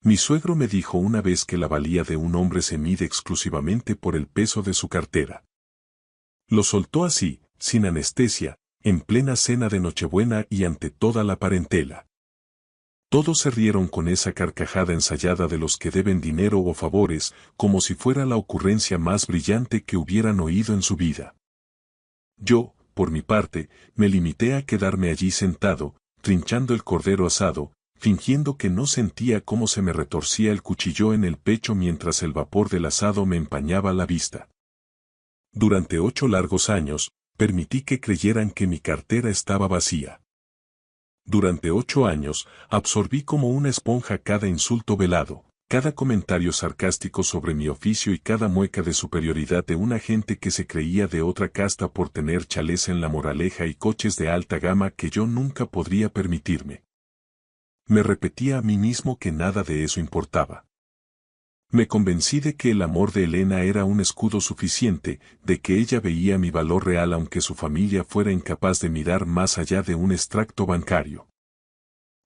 Mi suegro me dijo una vez que la valía de un hombre se mide exclusivamente por el peso de su cartera. Lo soltó así, sin anestesia, en plena cena de Nochebuena y ante toda la parentela. Todos se rieron con esa carcajada ensayada de los que deben dinero o favores, como si fuera la ocurrencia más brillante que hubieran oído en su vida. Yo, por mi parte, me limité a quedarme allí sentado, trinchando el cordero asado, fingiendo que no sentía cómo se me retorcía el cuchillo en el pecho mientras el vapor del asado me empañaba la vista. Durante 8 largos años, permití que creyeran que mi cartera estaba vacía. Durante 8 años, absorbí como una esponja cada insulto velado, cada comentario sarcástico sobre mi oficio y cada mueca de superioridad de una gente que se creía de otra casta por tener chalés en La Moraleja y coches de alta gama que yo nunca podría permitirme. Me repetía a mí mismo que nada de eso importaba. Me convencí de que el amor de Elena era un escudo suficiente, de que ella veía mi valor real aunque su familia fuera incapaz de mirar más allá de un extracto bancario.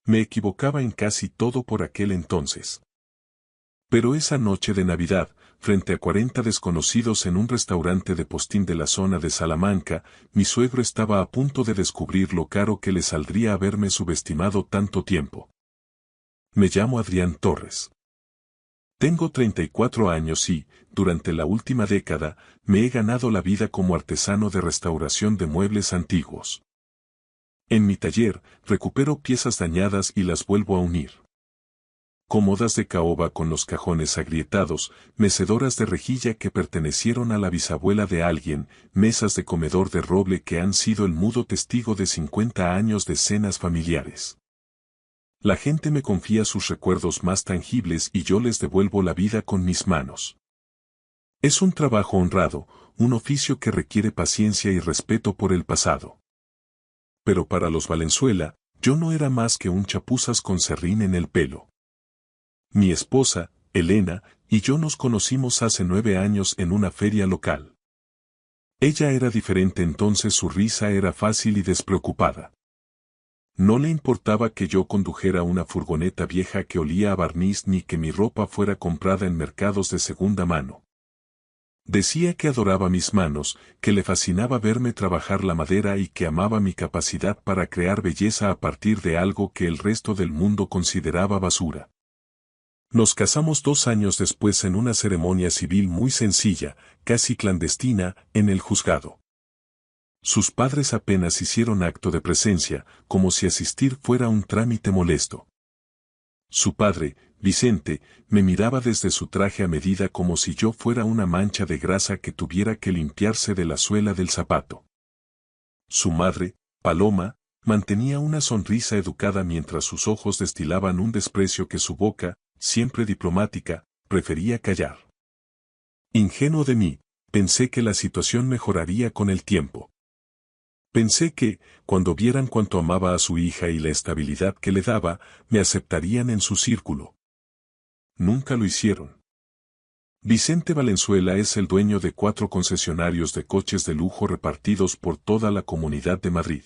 Me equivocaba en casi todo por aquel entonces. Pero esa noche de Navidad, frente a 40 desconocidos en un restaurante de postín de la zona de Salamanca, mi suegro estaba a punto de descubrir lo caro que le saldría haberme subestimado tanto tiempo. Me llamo Adrián Torres. Tengo 34 años y, durante la última década, me he ganado la vida como artesano de restauración de muebles antiguos. En mi taller, recupero piezas dañadas y las vuelvo a unir. Cómodas de caoba con los cajones agrietados, mecedoras de rejilla que pertenecieron a la bisabuela de alguien, mesas de comedor de roble que han sido el mudo testigo de 50 años de cenas familiares. La gente me confía sus recuerdos más tangibles y yo les devuelvo la vida con mis manos. Es un trabajo honrado, un oficio que requiere paciencia y respeto por el pasado. Pero para los Valenzuela, yo no era más que un chapuzas con serrín en el pelo. Mi esposa, Elena, y yo nos conocimos hace 9 años en una feria local. Ella era diferente entonces, su risa era fácil y despreocupada. No le importaba que yo condujera una furgoneta vieja que olía a barniz ni que mi ropa fuera comprada en mercados de segunda mano. Decía que adoraba mis manos, que le fascinaba verme trabajar la madera y que amaba mi capacidad para crear belleza a partir de algo que el resto del mundo consideraba basura. Nos casamos 2 años después en una ceremonia civil muy sencilla, casi clandestina, en el juzgado. Sus padres apenas hicieron acto de presencia, como si asistir fuera un trámite molesto. Su padre, Vicente, me miraba desde su traje a medida como si yo fuera una mancha de grasa que tuviera que limpiarse de la suela del zapato. Su madre, Paloma, mantenía una sonrisa educada mientras sus ojos destilaban un desprecio que su boca, siempre diplomática, prefería callar. Ingenuo de mí, pensé que la situación mejoraría con el tiempo. Pensé que, cuando vieran cuánto amaba a su hija y la estabilidad que le daba, me aceptarían en su círculo. Nunca lo hicieron. Vicente Valenzuela es el dueño de 4 concesionarios de coches de lujo repartidos por toda la Comunidad de Madrid.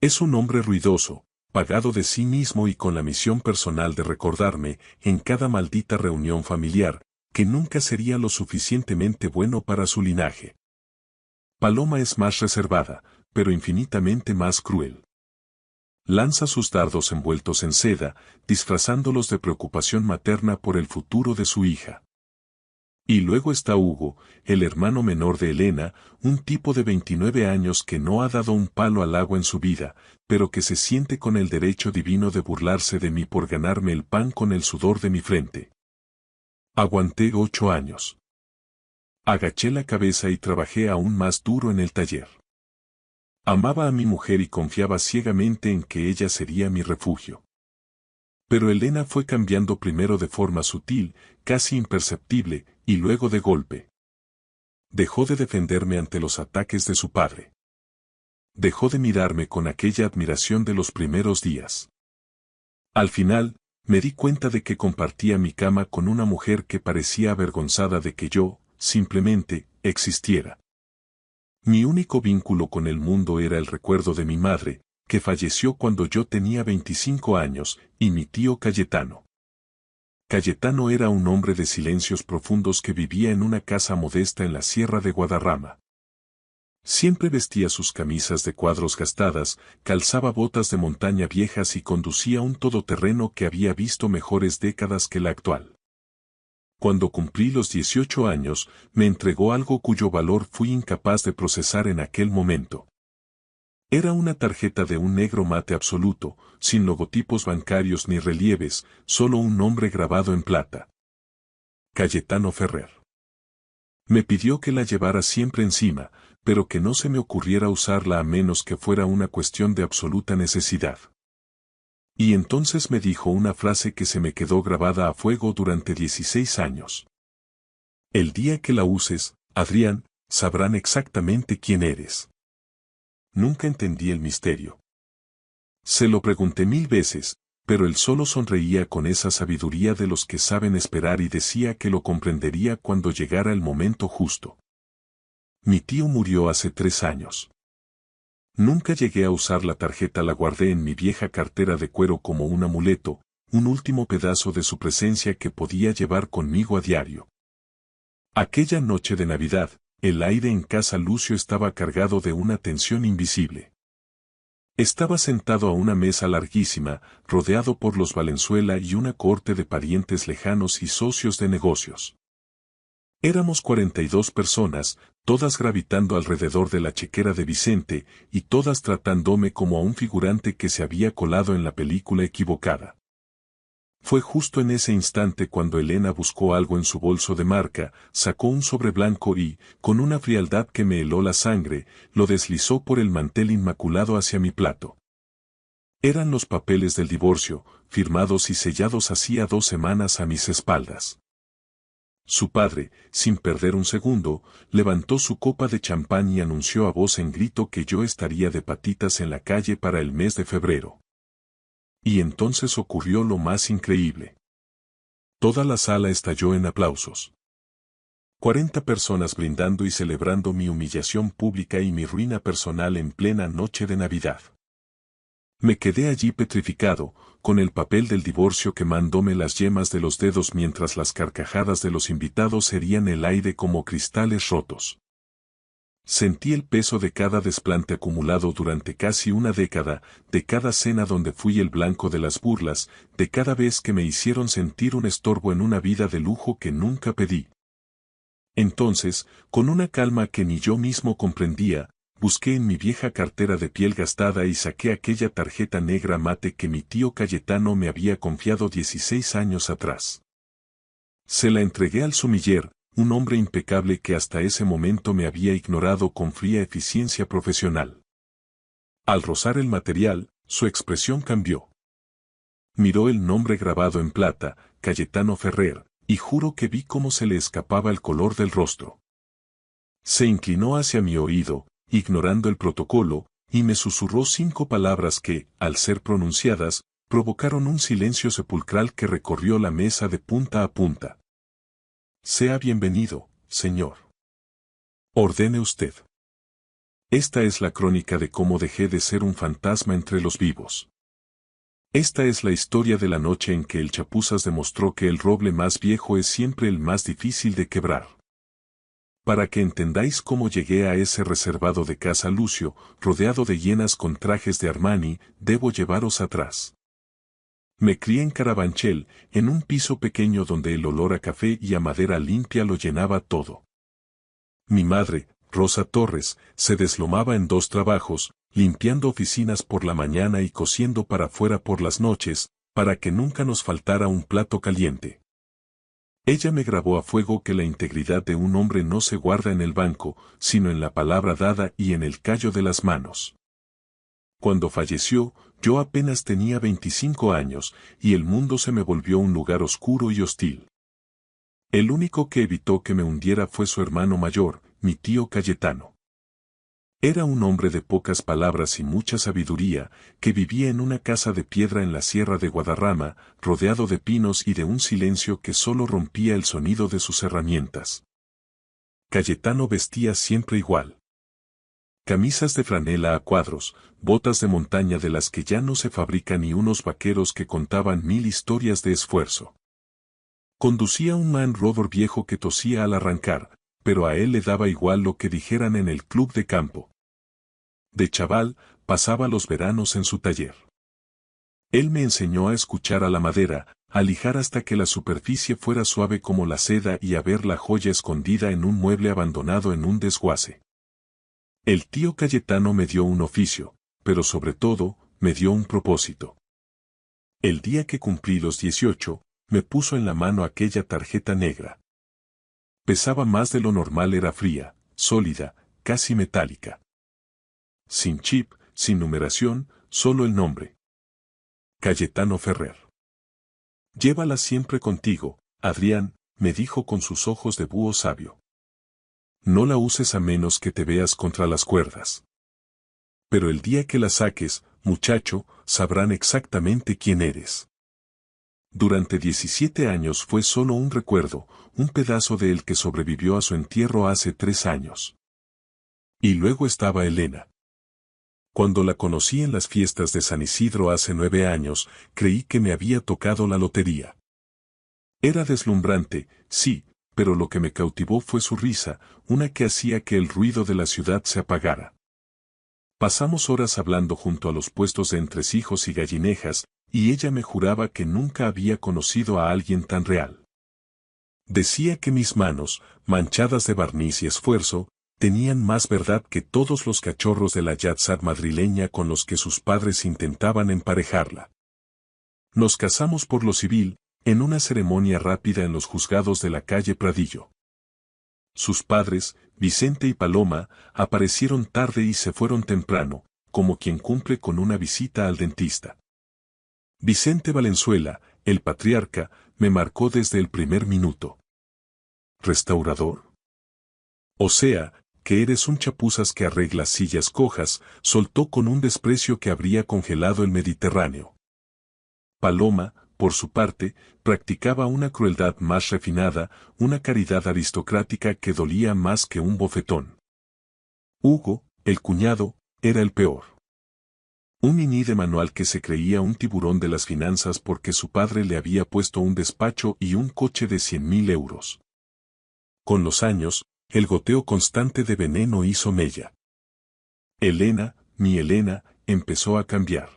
Es un hombre ruidoso, pagado de sí mismo y con la misión personal de recordarme, en cada maldita reunión familiar, que nunca sería lo suficientemente bueno para su linaje. Paloma es más reservada, pero infinitamente más cruel. Lanza sus dardos envueltos en seda, disfrazándolos de preocupación materna por el futuro de su hija. Y luego está Hugo, el hermano menor de Elena, un tipo de 29 años que no ha dado un palo al agua en su vida, pero que se siente con el derecho divino de burlarse de mí por ganarme el pan con el sudor de mi frente. Aguanté 8 años. Agaché la cabeza y trabajé aún más duro en el taller. Amaba a mi mujer y confiaba ciegamente en que ella sería mi refugio. Pero Elena fue cambiando primero de forma sutil, casi imperceptible, y luego de golpe. Dejó de defenderme ante los ataques de su padre. Dejó de mirarme con aquella admiración de los primeros días. Al final, me di cuenta de que compartía mi cama con una mujer que parecía avergonzada de que yo, simplemente, existiera. Mi único vínculo con el mundo era el recuerdo de mi madre, que falleció cuando yo tenía 25 años, y mi tío Cayetano. Cayetano era un hombre de silencios profundos que vivía en una casa modesta en la Sierra de Guadarrama. Siempre vestía sus camisas de cuadros gastadas, calzaba botas de montaña viejas y conducía un todoterreno que había visto mejores décadas que la actual. Cuando cumplí los 18 años, me entregó algo cuyo valor fui incapaz de procesar en aquel momento. Era una tarjeta de un negro mate absoluto, sin logotipos bancarios ni relieves, solo un nombre grabado en plata. Cayetano Ferrer. Me pidió que la llevara siempre encima, pero que no se me ocurriera usarla a menos que fuera una cuestión de absoluta necesidad. Y entonces me dijo una frase que se me quedó grabada a fuego durante 16 años. El día que la uses, Adrián, sabrán exactamente quién eres. Nunca entendí el misterio. Se lo pregunté 1000 veces, pero él solo sonreía con esa sabiduría de los que saben esperar y decía que lo comprendería cuando llegara el momento justo. Mi tío murió hace 3 años. Nunca llegué a usar la tarjeta, la guardé en mi vieja cartera de cuero como un amuleto, un último pedazo de su presencia que podía llevar conmigo a diario. Aquella noche de Navidad, el aire en casa Lucio estaba cargado de una tensión invisible. Estaba sentado a una mesa larguísima, rodeado por los Valenzuela y una corte de parientes lejanos y socios de negocios. Éramos 42 personas, todas gravitando alrededor de la chequera de Vicente, y todas tratándome como a un figurante que se había colado en la película equivocada. Fue justo en ese instante cuando Elena buscó algo en su bolso de marca, sacó un sobre blanco y, con una frialdad que me heló la sangre, lo deslizó por el mantel inmaculado hacia mi plato. Eran los papeles del divorcio, firmados y sellados hacía 2 semanas a mis espaldas. Su padre, sin perder un segundo, levantó su copa de champán y anunció a voz en grito que yo estaría de patitas en la calle para el mes de febrero. Y entonces ocurrió lo más increíble. Toda la sala estalló en aplausos. 40 personas brindando y celebrando mi humillación pública y mi ruina personal en plena noche de Navidad. Me quedé allí petrificado, con el papel del divorcio quemándome las yemas de los dedos mientras las carcajadas de los invitados herían el aire como cristales rotos. Sentí el peso de cada desplante acumulado durante casi una década, de cada cena donde fui el blanco de las burlas, de cada vez que me hicieron sentir un estorbo en una vida de lujo que nunca pedí. Entonces, con una calma que ni yo mismo comprendía, busqué en mi vieja cartera de piel gastada y saqué aquella tarjeta negra mate que mi tío Cayetano me había confiado 16 años atrás. Se la entregué al sumiller, un hombre impecable que hasta ese momento me había ignorado con fría eficiencia profesional. Al rozar el material, su expresión cambió. Miró el nombre grabado en plata, Cayetano Ferrer, y juro que vi cómo se le escapaba el color del rostro. Se inclinó hacia mi oído, ignorando el protocolo, y me susurró 5 palabras que, al ser pronunciadas, provocaron un silencio sepulcral que recorrió la mesa de punta a punta. Sea bienvenido, señor. Ordene usted. Esta es la crónica de cómo dejé de ser un fantasma entre los vivos. Esta es la historia de la noche en que el Chapuzas demostró que el roble más viejo es siempre el más difícil de quebrar. Para que entendáis cómo llegué a ese reservado de casa Lucio, rodeado de hienas con trajes de Armani, debo llevaros atrás. Me crié en Carabanchel, en un piso pequeño donde el olor a café y a madera limpia lo llenaba todo. Mi madre, Rosa Torres, se deslomaba en 2 trabajos, limpiando oficinas por la mañana y cosiendo para afuera por las noches, para que nunca nos faltara un plato caliente. Ella me grabó a fuego que la integridad de un hombre no se guarda en el banco, sino en la palabra dada y en el callo de las manos. Cuando falleció, yo apenas tenía 25 años, y el mundo se me volvió un lugar oscuro y hostil. El único que evitó que me hundiera fue su hermano mayor, mi tío Cayetano. Era un hombre de pocas palabras y mucha sabiduría, que vivía en una casa de piedra en la Sierra de Guadarrama, rodeado de pinos y de un silencio que solo rompía el sonido de sus herramientas. Cayetano vestía siempre igual. Camisas de franela a cuadros, botas de montaña de las que ya no se fabrican y unos vaqueros que contaban 1000 historias de esfuerzo. Conducía un Land Rover viejo que tosía al arrancar, pero a él le daba igual lo que dijeran en el club de campo. De chaval, pasaba los veranos en su taller. Él me enseñó a escuchar a la madera, a lijar hasta que la superficie fuera suave como la seda y a ver la joya escondida en un mueble abandonado en un desguace. El tío Cayetano me dio un oficio, pero sobre todo, me dio un propósito. El día que cumplí los 18, me puso en la mano aquella tarjeta negra. Pesaba más de lo normal, era fría, sólida, casi metálica. Sin chip, sin numeración, solo el nombre. Cayetano Ferrer. Llévala siempre contigo, Adrián, me dijo con sus ojos de búho sabio. No la uses a menos que te veas contra las cuerdas. Pero el día que la saques, muchacho, sabrán exactamente quién eres. Durante 17 años fue solo un recuerdo, un pedazo de él que sobrevivió a su entierro hace 3 años. Y luego estaba Elena. Cuando la conocí en las fiestas de San Isidro hace 9 años, creí que me había tocado la lotería. Era deslumbrante, sí, pero lo que me cautivó fue su risa, una que hacía que el ruido de la ciudad se apagara. Pasamos horas hablando junto a los puestos de entresijos y gallinejas, y ella me juraba que nunca había conocido a alguien tan real. Decía que mis manos, manchadas de barniz y esfuerzo, tenían más verdad que todos los cachorros de la yatzad madrileña con los que sus padres intentaban emparejarla. Nos casamos por lo civil, en una ceremonia rápida en los juzgados de la calle Pradillo. Sus padres, Vicente y Paloma, aparecieron tarde y se fueron temprano, como quien cumple con una visita al dentista. Vicente Valenzuela, el patriarca, me marcó desde el primer minuto. ¿Restaurador? O sea, que eres un chapuzas que arregla sillas cojas, soltó con un desprecio que habría congelado el Mediterráneo. Paloma, por su parte, practicaba una crueldad más refinada, una caridad aristocrática que dolía más que un bofetón. Hugo, el cuñado, era el peor. Un niní de manual que se creía un tiburón de las finanzas porque su padre le había puesto un despacho y un coche de 100.000 euros. Con los años, el goteo constante de veneno hizo mella. Elena, mi Elena, empezó a cambiar.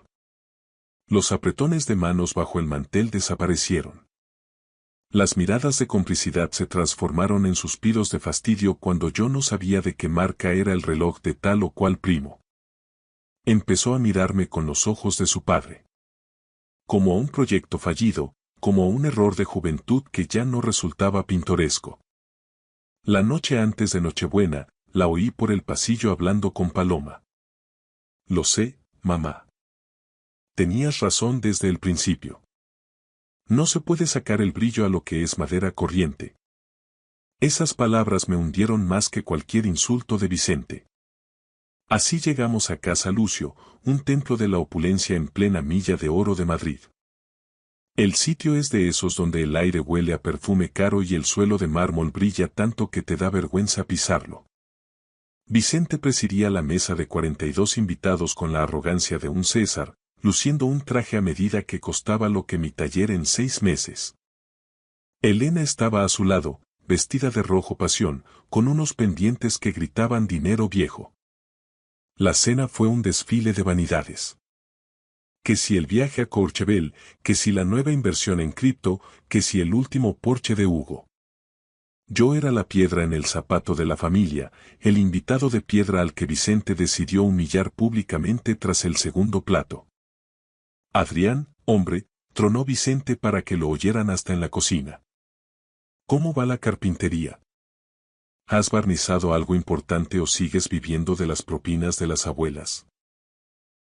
Los apretones de manos bajo el mantel desaparecieron. Las miradas de complicidad se transformaron en suspiros de fastidio cuando yo no sabía de qué marca era el reloj de tal o cual primo. Empezó a mirarme con los ojos de su padre. Como a un proyecto fallido, como a un error de juventud que ya no resultaba pintoresco. La noche antes de Nochebuena, la oí por el pasillo hablando con Paloma. Lo sé, mamá. Tenías razón desde el principio. No se puede sacar el brillo a lo que es madera corriente. Esas palabras me hundieron más que cualquier insulto de Vicente. Así llegamos a Casa Lucio, un templo de la opulencia en plena Milla de Oro de Madrid. El sitio es de esos donde el aire huele a perfume caro y el suelo de mármol brilla tanto que te da vergüenza pisarlo. Vicente presidía la mesa de 42 invitados con la arrogancia de un César, luciendo un traje a medida que costaba lo que mi taller en 6 meses. Elena estaba a su lado, vestida de rojo pasión, con unos pendientes que gritaban dinero viejo. La cena fue un desfile de vanidades. Que si el viaje a Courchevel, que si la nueva inversión en cripto, que si el último Porsche de Hugo. Yo era la piedra en el zapato de la familia, el invitado de piedra al que Vicente decidió humillar públicamente tras el segundo plato. Adrián, hombre, tronó Vicente para que lo oyeran hasta en la cocina. ¿Cómo va la carpintería? ¿Has barnizado algo importante o sigues viviendo de las propinas de las abuelas?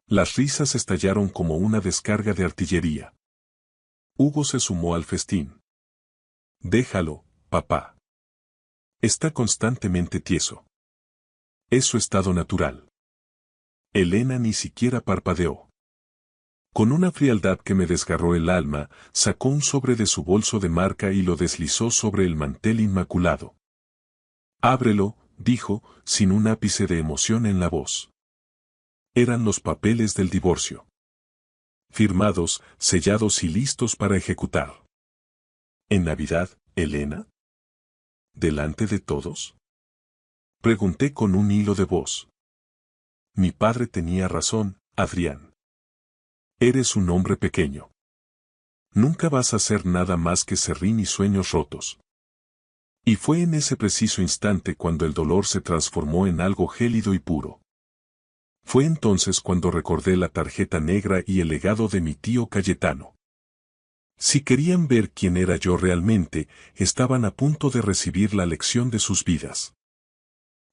Las risas estallaron como una descarga de artillería. Hugo se sumó al festín. Déjalo, papá. Está constantemente tieso. Es su estado natural. Elena ni siquiera parpadeó. Con una frialdad que me desgarró el alma, sacó un sobre de su bolso de marca y lo deslizó sobre el mantel inmaculado. Ábrelo, dijo, sin un ápice de emoción en la voz. Eran los papeles del divorcio. Firmados, sellados y listos para ejecutar. ¿En Navidad, Elena? ¿Delante de todos? Pregunté con un hilo de voz. Mi padre tenía razón, Adrián. Eres un hombre pequeño. Nunca vas a hacer nada más que serrín y sueños rotos. Y fue en ese preciso instante cuando el dolor se transformó en algo gélido y puro. Fue entonces cuando recordé la tarjeta negra y el legado de mi tío Cayetano. Si querían ver quién era yo realmente, estaban a punto de recibir la lección de sus vidas.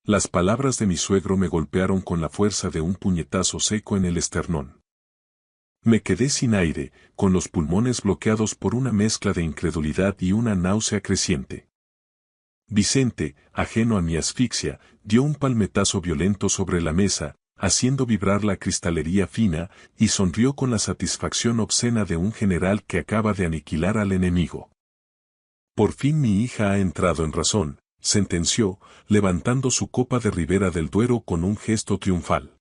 Las palabras de mi suegro me golpearon con la fuerza de un puñetazo seco en el esternón. Me quedé sin aire, con los pulmones bloqueados por una mezcla de incredulidad y una náusea creciente. Vicente, ajeno a mi asfixia, dio un palmetazo violento sobre la mesa, haciendo vibrar la cristalería fina, y sonrió con la satisfacción obscena de un general que acaba de aniquilar al enemigo. Por fin mi hija ha entrado en razón, sentenció, levantando su copa de Ribera del Duero con un gesto triunfal.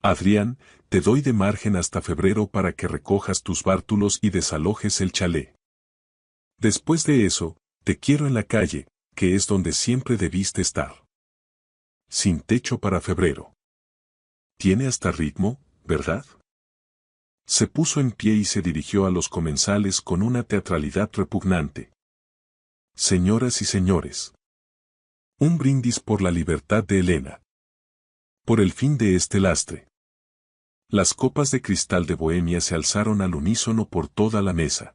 Adrián, te doy de margen hasta febrero para que recojas tus bártulos y desalojes el chalet. Después de eso, te quiero en la calle, que es donde siempre debiste estar. Sin techo para febrero. Tiene hasta ritmo, ¿verdad? Se puso en pie y se dirigió a los comensales con una teatralidad repugnante. Señoras y señores. Un brindis por la libertad de Elena. Por el fin de este lastre. Las copas de cristal de Bohemia se alzaron al unísono por toda la mesa.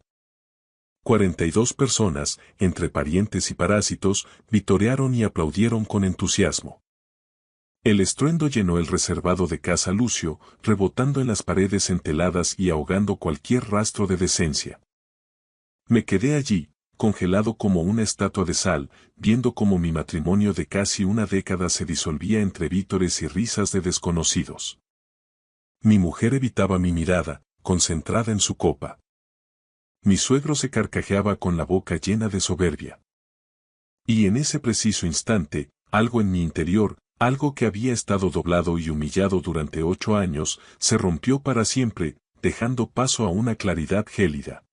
42 personas, entre parientes y parásitos, vitorearon y aplaudieron con entusiasmo. El estruendo llenó el reservado de Casa Lucio, rebotando en las paredes enteladas y ahogando cualquier rastro de decencia. Me quedé allí, congelado como una estatua de sal, viendo cómo mi matrimonio de casi una década se disolvía entre vítores y risas de desconocidos. Mi mujer evitaba mi mirada, concentrada en su copa. Mi suegro se carcajeaba con la boca llena de soberbia. Y en ese preciso instante, algo en mi interior, algo que había estado doblado y humillado durante 8 años, se rompió para siempre, dejando paso a una claridad gélida.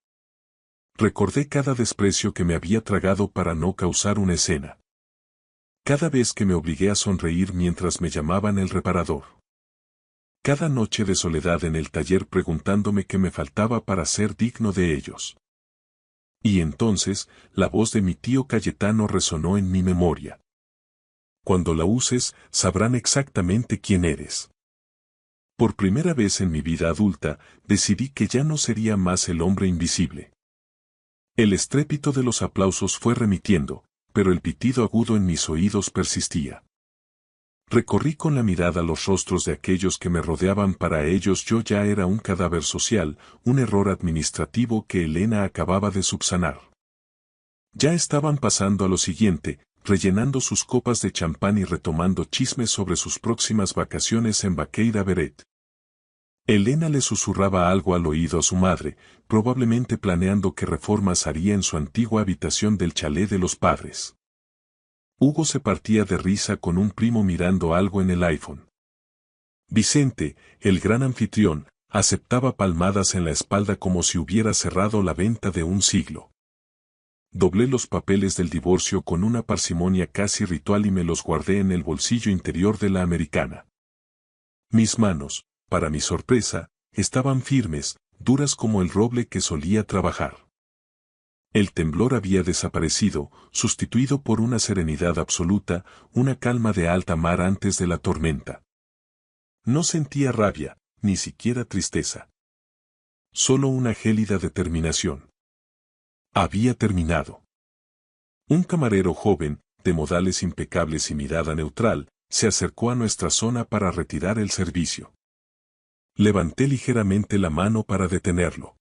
Recordé cada desprecio que me había tragado para no causar una escena. Cada vez que me obligué a sonreír mientras me llamaban el reparador. Cada noche de soledad en el taller preguntándome qué me faltaba para ser digno de ellos. Y entonces, la voz de mi tío Cayetano resonó en mi memoria. Cuando la uses, sabrán exactamente quién eres. Por primera vez en mi vida adulta, decidí que ya no sería más el hombre invisible. El estrépito de los aplausos fue remitiendo, pero el pitido agudo en mis oídos persistía. Recorrí con la mirada los rostros de aquellos que me rodeaban. Para ellos yo ya era un cadáver social, un error administrativo que Elena acababa de subsanar. Ya estaban pasando a lo siguiente, rellenando sus copas de champán y retomando chismes sobre sus próximas vacaciones en Baqueira Beret. Elena le susurraba algo al oído a su madre, probablemente planeando qué reformas haría en su antigua habitación del chalet de los padres. Hugo se partía de risa con un primo mirando algo en el iPhone. Vicente, el gran anfitrión, aceptaba palmadas en la espalda como si hubiera cerrado la venta de un siglo. Doblé los papeles del divorcio con una parsimonia casi ritual y me los guardé en el bolsillo interior de la americana. Mis manos, para mi sorpresa, estaban firmes, duras como el roble que solía trabajar. El temblor había desaparecido, sustituido por una serenidad absoluta, una calma de alta mar antes de la tormenta. No sentía rabia, ni siquiera tristeza. Solo una gélida determinación. Había terminado. Un camarero joven, de modales impecables y mirada neutral, se acercó a nuestra zona para retirar el servicio. Levanté ligeramente la mano para detenerlo.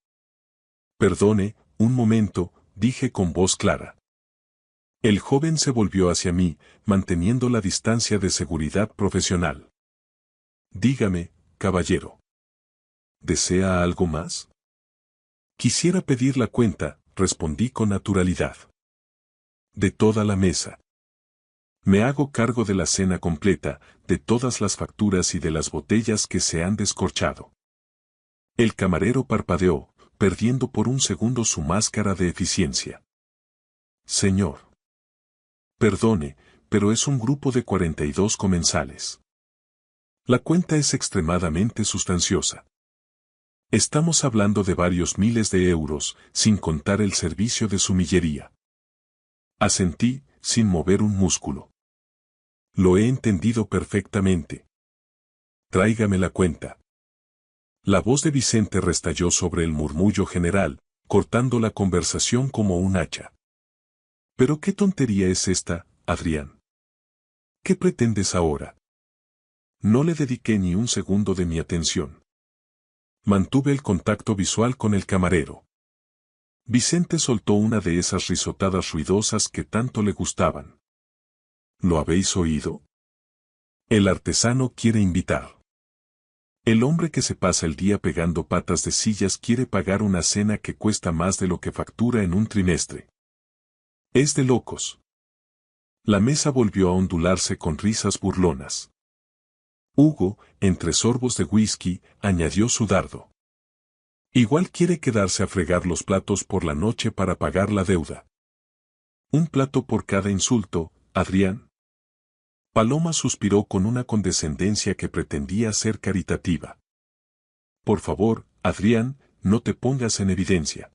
Perdone, un momento, dije con voz clara. El joven se volvió hacia mí, manteniendo la distancia de seguridad profesional. Dígame, caballero. ¿Desea algo más? Quisiera pedir la cuenta, respondí con naturalidad. De toda la mesa. Me hago cargo de la cena completa, de todas las facturas y de las botellas que se han descorchado. El camarero parpadeó, perdiendo por un segundo su máscara de eficiencia. Señor. Perdone, pero es un grupo de 42 comensales. La cuenta es extremadamente sustanciosa. Estamos hablando de varios miles de euros, sin contar el servicio de sumillería. Asentí, sin mover un músculo. Lo he entendido perfectamente. Tráigame la cuenta. La voz de Vicente restalló sobre el murmullo general, cortando la conversación como un hacha. ¿Pero qué tontería es esta, Adrián? ¿Qué pretendes ahora? No le dediqué ni un segundo de mi atención. Mantuve el contacto visual con el camarero. Vicente soltó una de esas risotadas ruidosas que tanto le gustaban. ¿Lo habéis oído? El artesano quiere invitar. El hombre que se pasa el día pegando patas de sillas quiere pagar una cena que cuesta más de lo que factura en un trimestre. Es de locos. La mesa volvió a ondularse con risas burlonas. Hugo, entre sorbos de whisky, añadió su dardo. Igual quiere quedarse a fregar los platos por la noche para pagar la deuda. Un plato por cada insulto, Adrián. Paloma suspiró con una condescendencia que pretendía ser caritativa. Por favor, Adrián, no te pongas en evidencia.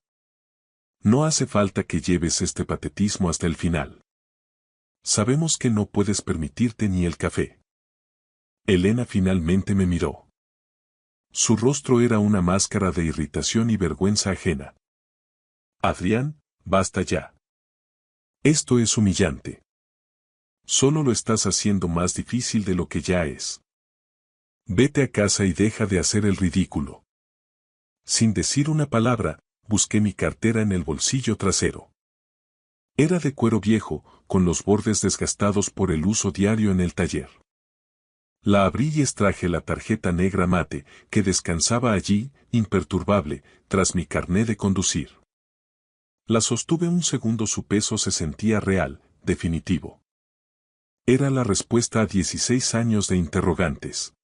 No hace falta que lleves este patetismo hasta el final. Sabemos que no puedes permitirte ni el café. Elena finalmente me miró. Su rostro era una máscara de irritación y vergüenza ajena. Adrián, basta ya. Esto es humillante. Solo lo estás haciendo más difícil de lo que ya es. Vete a casa y deja de hacer el ridículo. Sin decir una palabra, busqué mi cartera en el bolsillo trasero. Era de cuero viejo, con los bordes desgastados por el uso diario en el taller. La abrí y extraje la tarjeta negra mate, que descansaba allí, imperturbable, tras mi carné de conducir. La sostuve un segundo, su peso se sentía real, definitivo. Era la respuesta a 16 años de interrogantes.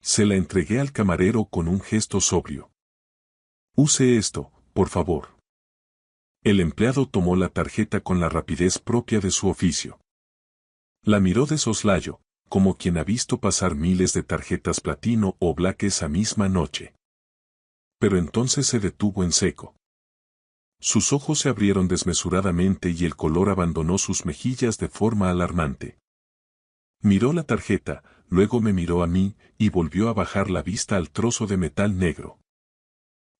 Se la entregué al camarero con un gesto sobrio. Use esto, por favor. El empleado tomó la tarjeta con la rapidez propia de su oficio. La miró de soslayo, como quien ha visto pasar miles de tarjetas platino o black esa misma noche. Pero entonces se detuvo en seco. Sus ojos se abrieron desmesuradamente y el color abandonó sus mejillas de forma alarmante. Miró la tarjeta, luego me miró a mí, y volvió a bajar la vista al trozo de metal negro.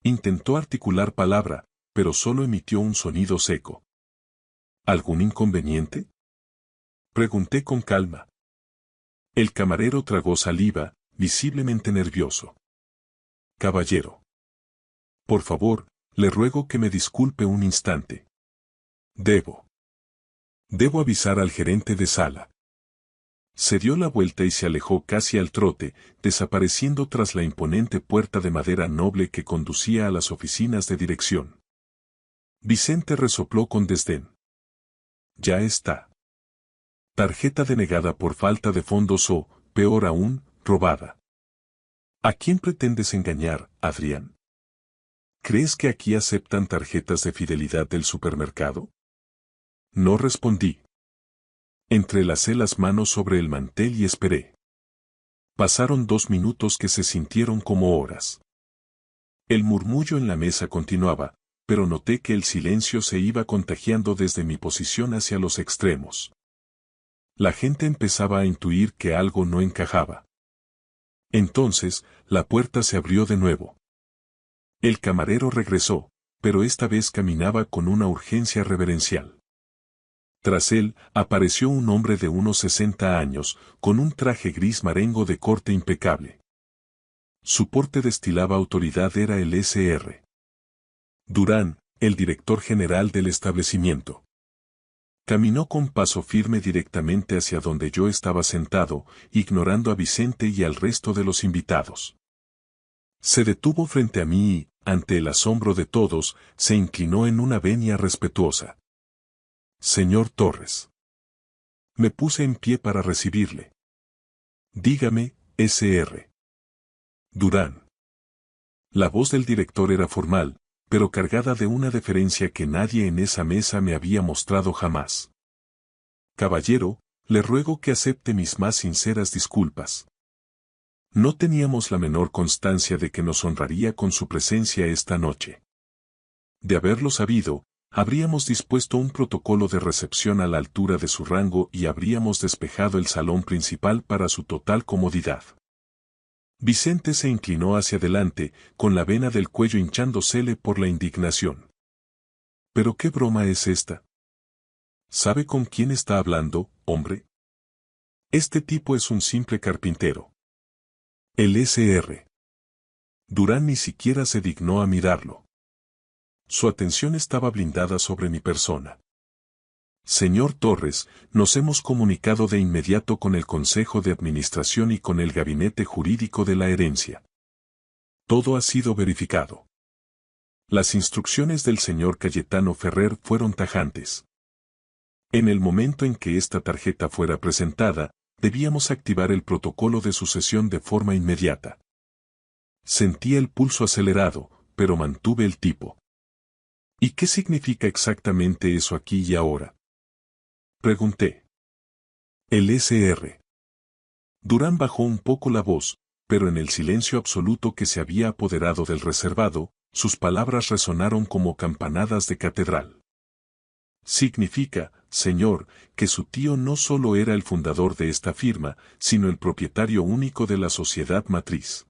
Intentó articular palabra, pero solo emitió un sonido seco. ¿Algún inconveniente?, pregunté con calma. El camarero tragó saliva, visiblemente nervioso. Caballero. Por favor, le ruego que me disculpe un instante. Debo avisar al gerente de sala. Se dio la vuelta y se alejó casi al trote, desapareciendo tras la imponente puerta de madera noble que conducía a las oficinas de dirección. Vicente resopló con desdén. Ya está. Tarjeta denegada por falta de fondos o, peor aún, robada. ¿A quién pretendes engañar, Adrián? ¿Crees que aquí aceptan tarjetas de fidelidad del supermercado? No respondí. Entrelacé las manos sobre el mantel y esperé. Pasaron 2 minutos que se sintieron como horas. El murmullo en la mesa continuaba, pero noté que el silencio se iba contagiando desde mi posición hacia los extremos. La gente empezaba a intuir que algo no encajaba. Entonces, la puerta se abrió de nuevo. El camarero regresó, pero esta vez caminaba con una urgencia reverencial. Tras él, apareció un hombre de unos 60 años, con un traje gris marengo de corte impecable. Su porte destilaba autoridad, era el Sr. Durán, el director general del establecimiento. Caminó con paso firme directamente hacia donde yo estaba sentado, ignorando a Vicente y al resto de los invitados. Se detuvo frente a mí y, ante el asombro de todos, se inclinó en una venia respetuosa. Señor Torres. Me puse en pie para recibirle. Dígame, Sr. Durán. La voz del director era formal, pero cargada de una deferencia que nadie en esa mesa me había mostrado jamás. Caballero, le ruego que acepte mis más sinceras disculpas. No teníamos la menor constancia de que nos honraría con su presencia esta noche. De haberlo sabido, habríamos dispuesto un protocolo de recepción a la altura de su rango y habríamos despejado el salón principal para su total comodidad. Vicente se inclinó hacia adelante, con la vena del cuello hinchándosele por la indignación. ¿Pero qué broma es esta? ¿Sabe con quién está hablando, hombre? Este tipo es un simple carpintero. El Sr. Durán ni siquiera se dignó a mirarlo. Su atención estaba blindada sobre mi persona. Señor Torres, nos hemos comunicado de inmediato con el Consejo de Administración y con el Gabinete Jurídico de la Herencia. Todo ha sido verificado. Las instrucciones del señor Cayetano Ferrer fueron tajantes. En el momento en que esta tarjeta fuera presentada, debíamos activar el protocolo de sucesión de forma inmediata. Sentía el pulso acelerado, pero mantuve el tipo. ¿Y qué significa exactamente eso aquí y ahora? Pregunté. El Sr. Durán bajó un poco la voz, pero en el silencio absoluto que se había apoderado del reservado, sus palabras resonaron como campanadas de catedral. Significa, señor, que su tío no solo era el fundador de esta firma, sino el propietario único de la sociedad matriz.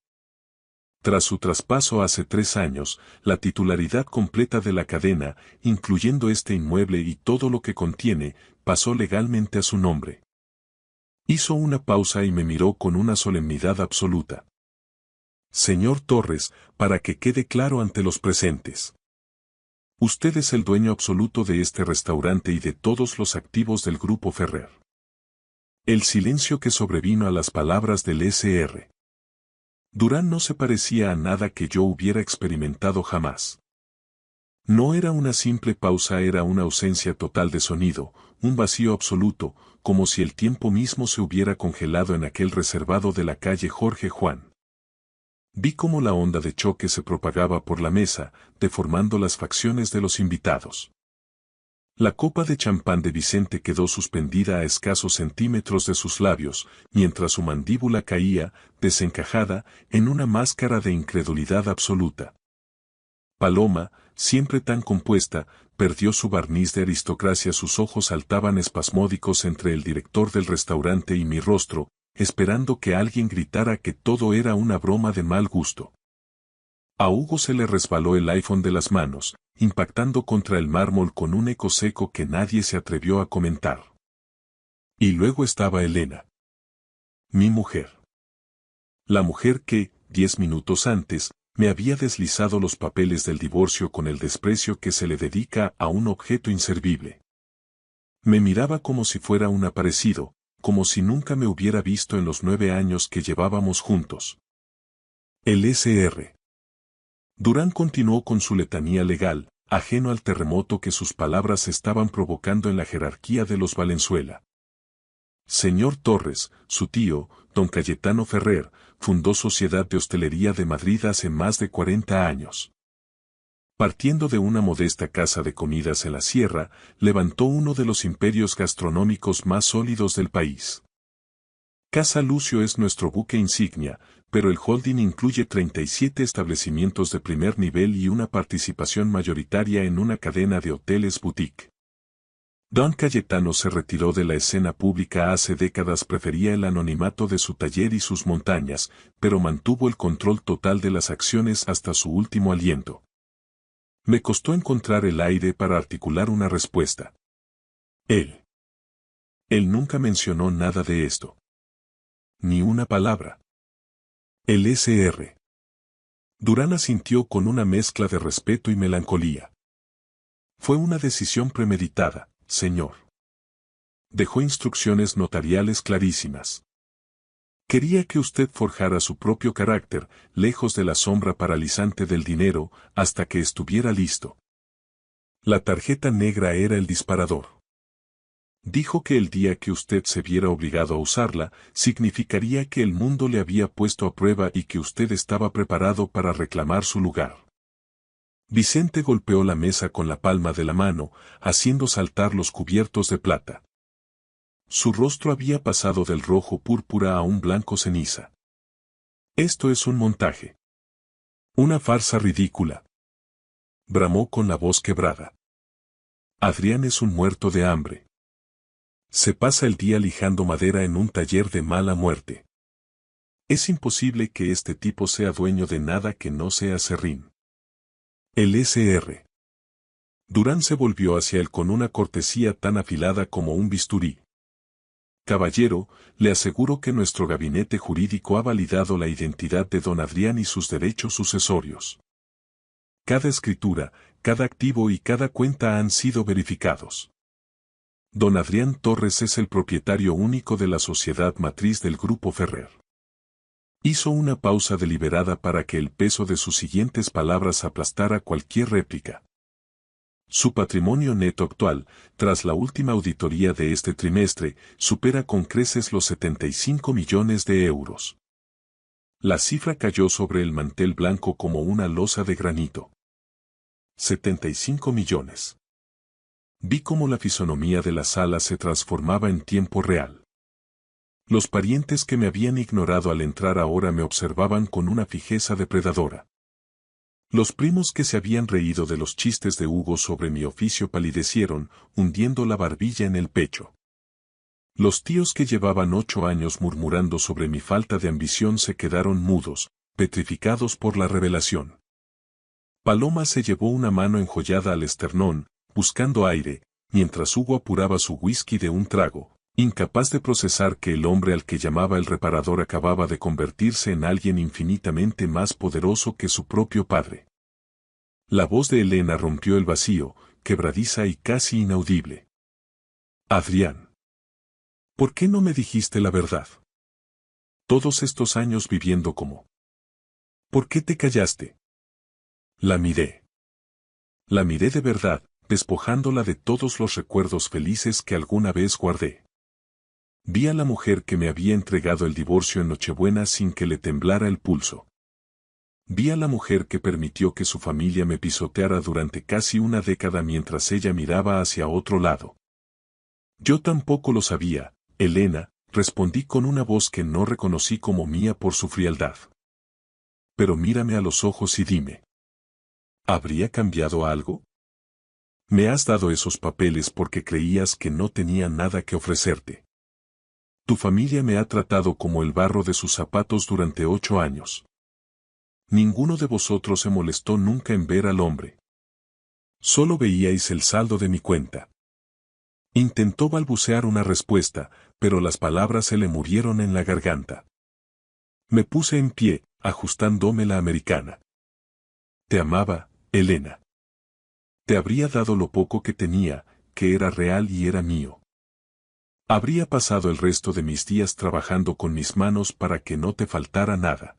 Tras su traspaso hace 3 años, la titularidad completa de la cadena, incluyendo este inmueble y todo lo que contiene, pasó legalmente a su nombre. Hizo una pausa y me miró con una solemnidad absoluta. Señor Torres, para que quede claro ante los presentes. Usted es el dueño absoluto de este restaurante y de todos los activos del Grupo Ferrer. El silencio que sobrevino a las palabras del Sr. Durán no se parecía a nada que yo hubiera experimentado jamás. No era una simple pausa, era una ausencia total de sonido, un vacío absoluto, como si el tiempo mismo se hubiera congelado en aquel reservado de la calle Jorge Juan. Vi cómo la onda de choque se propagaba por la mesa, deformando las facciones de los invitados. La copa de champán de Vicente quedó suspendida a escasos centímetros de sus labios, mientras su mandíbula caía, desencajada, en una máscara de incredulidad absoluta. Paloma, siempre tan compuesta, perdió su barniz de aristocracia, sus ojos saltaban espasmódicos entre el director del restaurante y mi rostro, esperando que alguien gritara que todo era una broma de mal gusto. A Hugo se le resbaló el iPhone de las manos, impactando contra el mármol con un eco seco que nadie se atrevió a comentar. Y luego estaba Elena. Mi mujer. La mujer que, 10 minutos antes, me había deslizado los papeles del divorcio con el desprecio que se le dedica a un objeto inservible. Me miraba como si fuera un aparecido, como si nunca me hubiera visto en los 9 años que llevábamos juntos. El Sr. Durán continuó con su letanía legal, ajeno al terremoto que sus palabras estaban provocando en la jerarquía de los Valenzuela. Señor Torres, su tío, don Cayetano Ferrer, fundó Sociedad de Hostelería de Madrid hace más de 40 años. Partiendo de una modesta casa de comidas en la sierra, levantó uno de los imperios gastronómicos más sólidos del país. Casa Lucio es nuestro buque insignia, pero el holding incluye 37 establecimientos de primer nivel y una participación mayoritaria en una cadena de hoteles boutique. Don Cayetano se retiró de la escena pública hace décadas, prefería el anonimato de su taller y sus montañas, pero mantuvo el control total de las acciones hasta su último aliento. Me costó encontrar el aire para articular una respuesta. Él nunca mencionó nada de esto. Ni una palabra. El Sr. Durán asintió con una mezcla de respeto y melancolía. Fue una decisión premeditada, señor. Dejó instrucciones notariales clarísimas. Quería que usted forjara su propio carácter, lejos de la sombra paralizante del dinero, hasta que estuviera listo. La tarjeta negra era el disparador. Dijo que el día que usted se viera obligado a usarla, significaría que el mundo le había puesto a prueba y que usted estaba preparado para reclamar su lugar. Vicente golpeó la mesa con la palma de la mano, haciendo saltar los cubiertos de plata. Su rostro había pasado del rojo púrpura a un blanco ceniza. Esto es un montaje. Una farsa ridícula. Bramó con la voz quebrada. Adrián es un muerto de hambre. Se pasa el día lijando madera en un taller de mala muerte. Es imposible que este tipo sea dueño de nada que no sea serrín. El Sr. Durán se volvió hacia él con una cortesía tan afilada como un bisturí. Caballero, le aseguro que nuestro gabinete jurídico ha validado la identidad de don Adrián y sus derechos sucesorios. Cada escritura, cada activo y cada cuenta han sido verificados. Don Adrián Torres es el propietario único de la sociedad matriz del Grupo Ferrer. Hizo una pausa deliberada para que el peso de sus siguientes palabras aplastara cualquier réplica. Su patrimonio neto actual, tras la última auditoría de este trimestre, supera con creces los 75 millones de euros. La cifra cayó sobre el mantel blanco como una losa de granito. 75 millones. Vi cómo la fisonomía de la sala se transformaba en tiempo real. Los parientes que me habían ignorado al entrar ahora me observaban con una fijeza depredadora. Los primos que se habían reído de los chistes de Hugo sobre mi oficio palidecieron, hundiendo la barbilla en el pecho. Los tíos que llevaban 8 años murmurando sobre mi falta de ambición se quedaron mudos, petrificados por la revelación. Paloma se llevó una mano enjollada al esternón, buscando aire, mientras Hugo apuraba su whisky de un trago, incapaz de procesar que el hombre al que llamaba el reparador acababa de convertirse en alguien infinitamente más poderoso que su propio padre. La voz de Elena rompió el vacío, quebradiza y casi inaudible. Adrián. ¿Por qué no me dijiste la verdad? Todos estos años viviendo como. ¿Por qué te callaste? La miré. La miré de verdad, despojándola de todos los recuerdos felices que alguna vez guardé. Vi a la mujer que me había entregado el divorcio en Nochebuena sin que le temblara el pulso. Vi a la mujer que permitió que su familia me pisoteara durante casi una década mientras ella miraba hacia otro lado. Yo tampoco lo sabía, Elena, respondí con una voz que no reconocí como mía por su frialdad. Pero mírame a los ojos y dime. ¿Habría cambiado algo? Me has dado esos papeles porque creías que no tenía nada que ofrecerte. Tu familia me ha tratado como el barro de sus zapatos durante 8 años. Ninguno de vosotros se molestó nunca en ver al hombre. Solo veíais el saldo de mi cuenta. Intentó balbucear una respuesta, pero las palabras se le murieron en la garganta. Me puse en pie, ajustándome la americana. Te amaba, Elena. Te habría dado lo poco que tenía, que era real y era mío. Habría pasado el resto de mis días trabajando con mis manos para que no te faltara nada.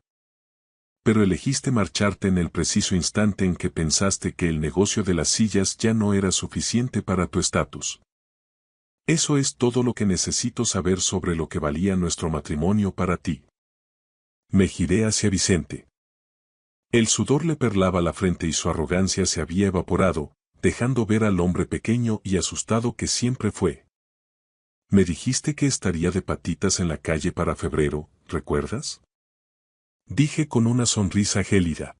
Pero elegiste marcharte en el preciso instante en que pensaste que el negocio de las sillas ya no era suficiente para tu estatus. Eso es todo lo que necesito saber sobre lo que valía nuestro matrimonio para ti. Me giré hacia Vicente. El sudor le perlaba la frente y su arrogancia se había evaporado, dejando ver al hombre pequeño y asustado que siempre fue. Me dijiste que estaría de patitas en la calle para febrero, ¿recuerdas? Dije con una sonrisa gélida.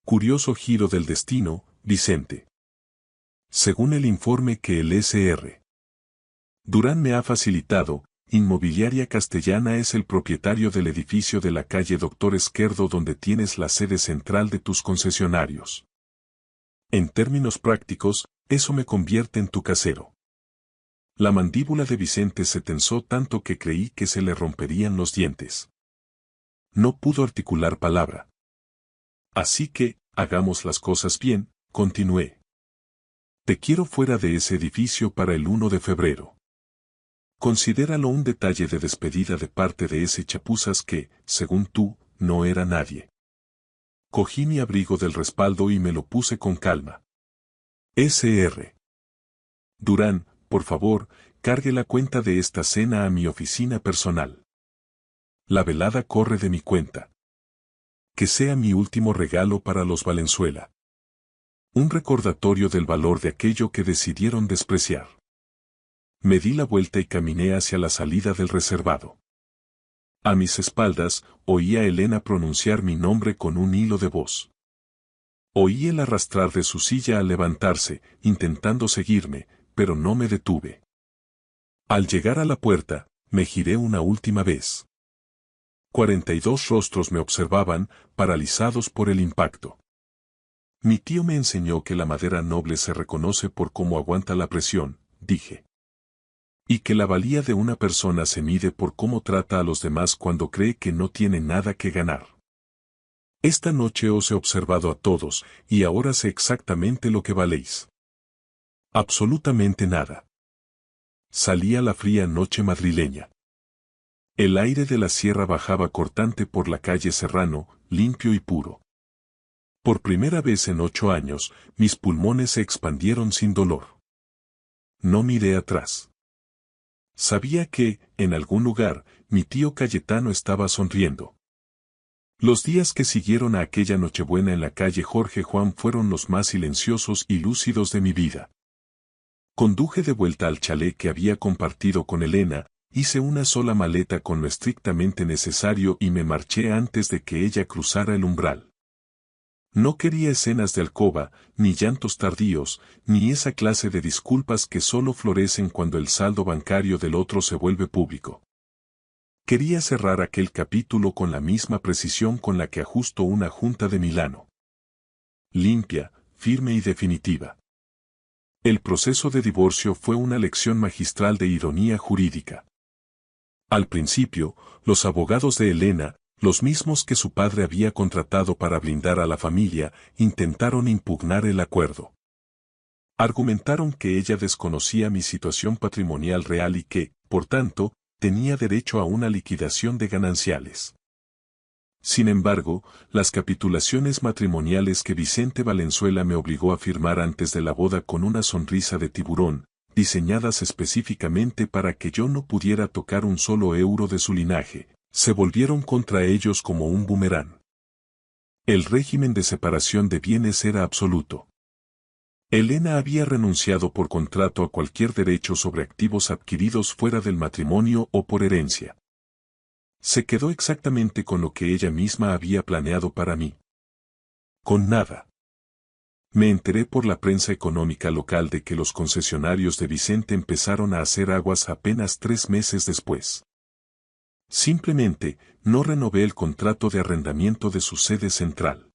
Curioso giro del destino, Vicente. Según el informe que el Sr. Durán me ha facilitado, Inmobiliaria Castellana es el propietario del edificio de la calle Doctor Esquerdo donde tienes la sede central de tus concesionarios. En términos prácticos, eso me convierte en tu casero. La mandíbula de Vicente se tensó tanto que creí que se le romperían los dientes. No pudo articular palabra. Así que, hagamos las cosas bien, continué. Te quiero fuera de ese edificio para el 1 de febrero. Considéralo un detalle de despedida de parte de ese chapuzas que, según tú, no era nadie. Cogí mi abrigo del respaldo y me lo puse con calma. Sr. Durán, por favor, cargue la cuenta de esta cena a mi oficina personal. La velada corre de mi cuenta. Que sea mi último regalo para los Valenzuela. Un recordatorio del valor de aquello que decidieron despreciar. Me di la vuelta y caminé hacia la salida del reservado. A mis espaldas, oí a Elena pronunciar mi nombre con un hilo de voz. Oí el arrastrar de su silla al levantarse, intentando seguirme, pero no me detuve. Al llegar a la puerta, me giré una última vez. 42 rostros me observaban, paralizados por el impacto. Mi tío me enseñó que la madera noble se reconoce por cómo aguanta la presión, dije. Y que la valía de una persona se mide por cómo trata a los demás cuando cree que no tiene nada que ganar. Esta noche os he observado a todos, y ahora sé exactamente lo que valéis. Absolutamente nada. Salía la fría noche madrileña. El aire de la sierra bajaba cortante por la calle Serrano, limpio y puro. Por primera vez en 8 años, mis pulmones se expandieron sin dolor. No miré atrás. Sabía que, en algún lugar, mi tío Cayetano estaba sonriendo. Los días que siguieron a aquella Nochebuena en la calle Jorge Juan fueron los más silenciosos y lúcidos de mi vida. Conduje de vuelta al chalet que había compartido con Elena, hice una sola maleta con lo estrictamente necesario y me marché antes de que ella cruzara el umbral. No quería escenas de alcoba, ni llantos tardíos, ni esa clase de disculpas que solo florecen cuando el saldo bancario del otro se vuelve público. Quería cerrar aquel capítulo con la misma precisión con la que ajusto una junta de Milano. Limpia, firme y definitiva. El proceso de divorcio fue una lección magistral de ironía jurídica. Al principio, los abogados de Elena, los mismos que su padre había contratado para blindar a la familia, intentaron impugnar el acuerdo. Argumentaron que ella desconocía mi situación patrimonial real y que, por tanto, tenía derecho a una liquidación de gananciales. Sin embargo, las capitulaciones matrimoniales que Vicente Valenzuela me obligó a firmar antes de la boda con una sonrisa de tiburón, diseñadas específicamente para que yo no pudiera tocar un solo euro de su linaje, se volvieron contra ellos como un boomerang. El régimen de separación de bienes era absoluto. Elena había renunciado por contrato a cualquier derecho sobre activos adquiridos fuera del matrimonio o por herencia. Se quedó exactamente con lo que ella misma había planeado para mí. Con nada. Me enteré por la prensa económica local de que los concesionarios de Vicente empezaron a hacer aguas apenas 3 meses después. Simplemente, no renové el contrato de arrendamiento de su sede central.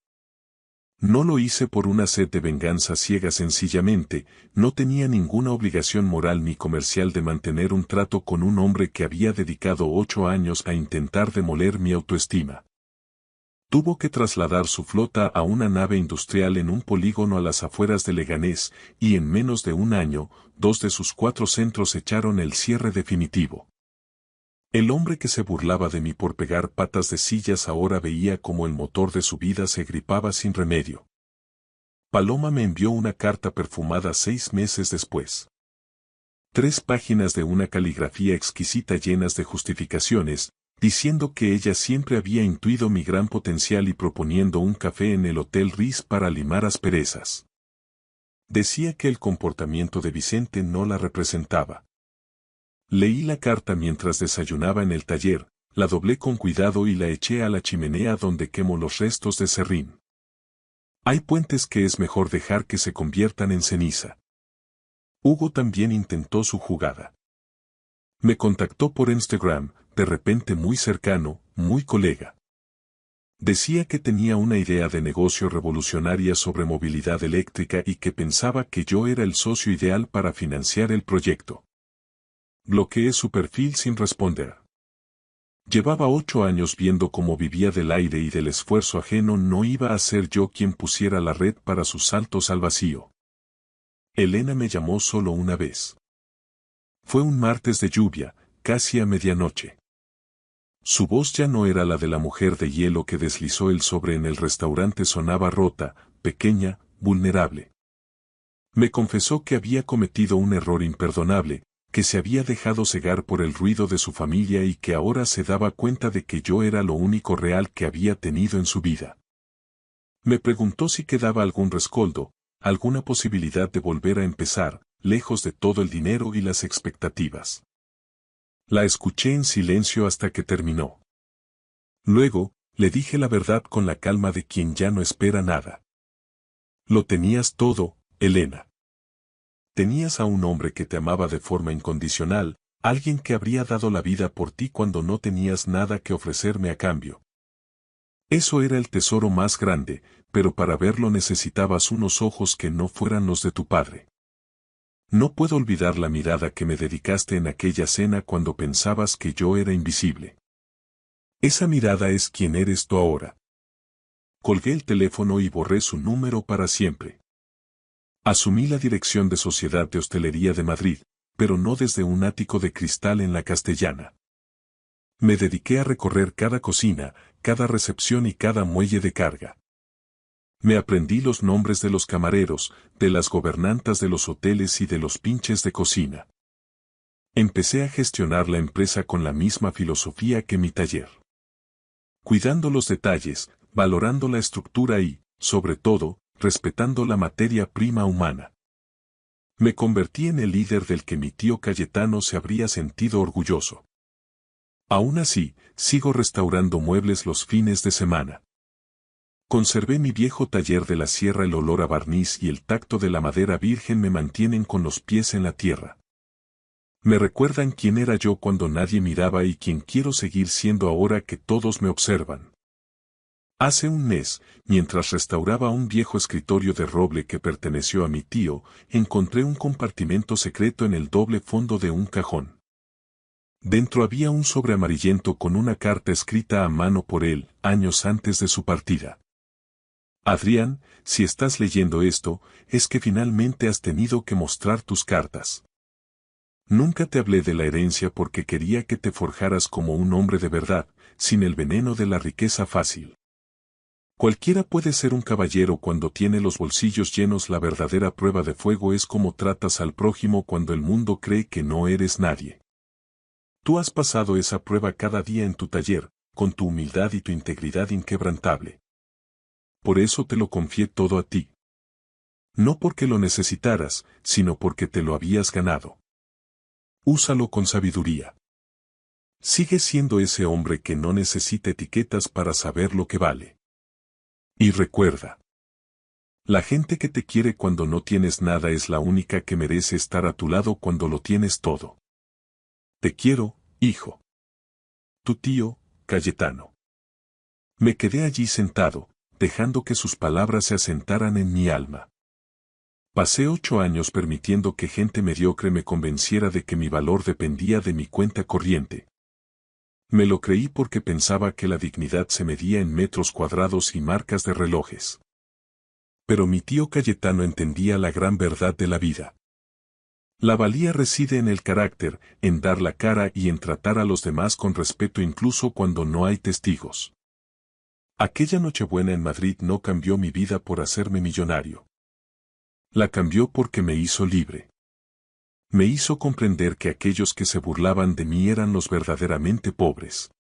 No lo hice por una sed de venganza ciega, sencillamente, no tenía ninguna obligación moral ni comercial de mantener un trato con un hombre que había dedicado 8 años a intentar demoler mi autoestima. Tuvo que trasladar su flota a una nave industrial en un polígono a las afueras de Leganés, y en menos de un año, 2 de sus 4 centros echaron el cierre definitivo. El hombre que se burlaba de mí por pegar patas de sillas ahora veía como el motor de su vida se gripaba sin remedio. Paloma me envió una carta perfumada 6 meses después. 3 páginas de una caligrafía exquisita llenas de justificaciones, diciendo que ella siempre había intuido mi gran potencial y proponiendo un café en el Hotel Riz para limar asperezas. Decía que el comportamiento de Vicente no la representaba. Leí la carta mientras desayunaba en el taller, la doblé con cuidado y la eché a la chimenea donde quemo los restos de serrín. Hay puentes que es mejor dejar que se conviertan en ceniza. Hugo también intentó su jugada. Me contactó por Instagram, de repente muy cercano, muy colega. Decía que tenía una idea de negocio revolucionaria sobre movilidad eléctrica y que pensaba que yo era el socio ideal para financiar el proyecto. Bloqueé su perfil sin responder. Llevaba 8 años viendo cómo vivía del aire y del esfuerzo ajeno. No iba a ser yo quien pusiera la red para sus saltos al vacío. Elena me llamó solo una vez. Fue un martes de lluvia, casi a medianoche. Su voz ya no era la de la mujer de hielo que deslizó el sobre en el restaurante, sonaba rota, pequeña, vulnerable. Me confesó que había cometido un error imperdonable, que se había dejado cegar por el ruido de su familia y que ahora se daba cuenta de que yo era lo único real que había tenido en su vida. Me preguntó si quedaba algún rescoldo, alguna posibilidad de volver a empezar, lejos de todo el dinero y las expectativas. La escuché en silencio hasta que terminó. Luego, le dije la verdad con la calma de quien ya no espera nada. Lo tenías todo, Elena. Tenías a un hombre que te amaba de forma incondicional, alguien que habría dado la vida por ti cuando no tenías nada que ofrecerme a cambio. Eso era el tesoro más grande, pero para verlo necesitabas unos ojos que no fueran los de tu padre. No puedo olvidar la mirada que me dedicaste en aquella cena cuando pensabas que yo era invisible. Esa mirada es quien eres tú ahora. Colgué el teléfono y borré su número para siempre. Asumí la dirección de Sociedad de Hostelería de Madrid, pero no desde un ático de cristal en la Castellana. Me dediqué a recorrer cada cocina, cada recepción y cada muelle de carga. Me aprendí los nombres de los camareros, de las gobernantas de los hoteles y de los pinches de cocina. Empecé a gestionar la empresa con la misma filosofía que mi taller. Cuidando los detalles, valorando la estructura y, sobre todo, respetando la materia prima humana. Me convertí en el líder del que mi tío Cayetano se habría sentido orgulloso. Aún así, sigo restaurando muebles los fines de semana. Conservé mi viejo taller de la sierra, el olor a barniz y el tacto de la madera virgen me mantienen con los pies en la tierra. Me recuerdan quién era yo cuando nadie miraba y quién quiero seguir siendo ahora que todos me observan. Hace un mes, mientras restauraba un viejo escritorio de roble que perteneció a mi tío, encontré un compartimento secreto en el doble fondo de un cajón. Dentro había un sobre amarillento con una carta escrita a mano por él, años antes de su partida. Adrián, si estás leyendo esto, es que finalmente has tenido que mostrar tus cartas. Nunca te hablé de la herencia porque quería que te forjaras como un hombre de verdad, sin el veneno de la riqueza fácil. Cualquiera puede ser un caballero cuando tiene los bolsillos llenos. La verdadera prueba de fuego es cómo tratas al prójimo cuando el mundo cree que no eres nadie. Tú has pasado esa prueba cada día en tu taller, con tu humildad y tu integridad inquebrantable. Por eso te lo confié todo a ti. No porque lo necesitaras, sino porque te lo habías ganado. Úsalo con sabiduría. Sigue siendo ese hombre que no necesita etiquetas para saber lo que vale. Y recuerda. La gente que te quiere cuando no tienes nada es la única que merece estar a tu lado cuando lo tienes todo. Te quiero, hijo. Tu tío, Cayetano. Me quedé allí sentado, dejando que sus palabras se asentaran en mi alma. Pasé 8 años permitiendo que gente mediocre me convenciera de que mi valor dependía de mi cuenta corriente. Me lo creí porque pensaba que la dignidad se medía en metros cuadrados y marcas de relojes. Pero mi tío Cayetano entendía la gran verdad de la vida. La valía reside en el carácter, en dar la cara y en tratar a los demás con respeto incluso cuando no hay testigos. Aquella Nochebuena en Madrid no cambió mi vida por hacerme millonario. La cambió porque me hizo libre. Me hizo comprender que aquellos que se burlaban de mí eran los verdaderamente pobres.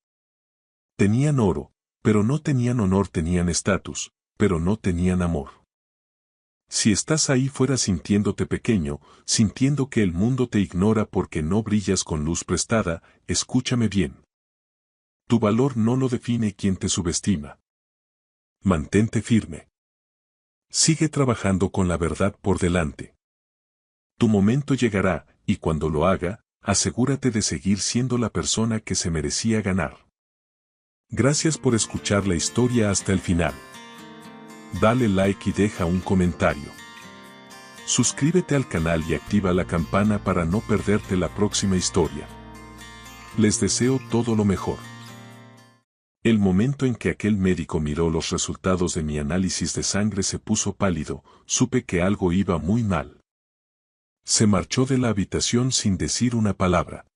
Tenían oro, pero no tenían honor, tenían estatus, pero no tenían amor. Si estás ahí fuera sintiéndote pequeño, sintiendo que el mundo te ignora porque no brillas con luz prestada, escúchame bien. Tu valor no lo define quien te subestima. Mantente firme. Sigue trabajando con la verdad por delante. Tu momento llegará, y cuando lo haga, asegúrate de seguir siendo la persona que se merecía ganar. Gracias por escuchar la historia hasta el final. Dale like y deja un comentario. Suscríbete al canal y activa la campana para no perderte la próxima historia. Les deseo todo lo mejor. El momento en que aquel médico miró los resultados de mi análisis de sangre se puso pálido, supe que algo iba muy mal. Se marchó de la habitación sin decir una palabra.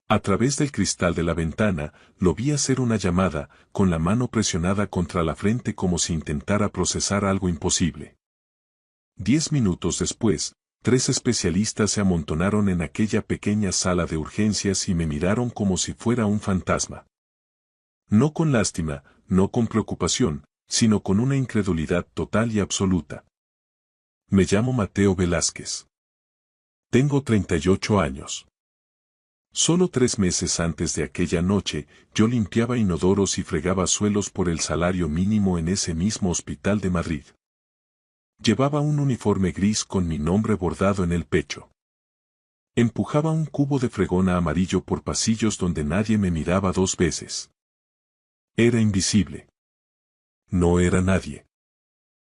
A través del cristal de la ventana, lo vi hacer una llamada, con la mano presionada contra la frente como si intentara procesar algo imposible. 10 minutos después, 3 especialistas se amontonaron en aquella pequeña sala de urgencias y me miraron como si fuera un fantasma. No con lástima, no con preocupación, sino con una incredulidad total y absoluta. Me llamo Mateo Velázquez. Tengo 38 años. Solo 3 meses antes de aquella noche, yo limpiaba inodoros y fregaba suelos por el salario mínimo en ese mismo hospital de Madrid. Llevaba un uniforme gris con mi nombre bordado en el pecho. Empujaba un cubo de fregona amarillo por pasillos donde nadie me miraba 2 veces. Era invisible. No era nadie.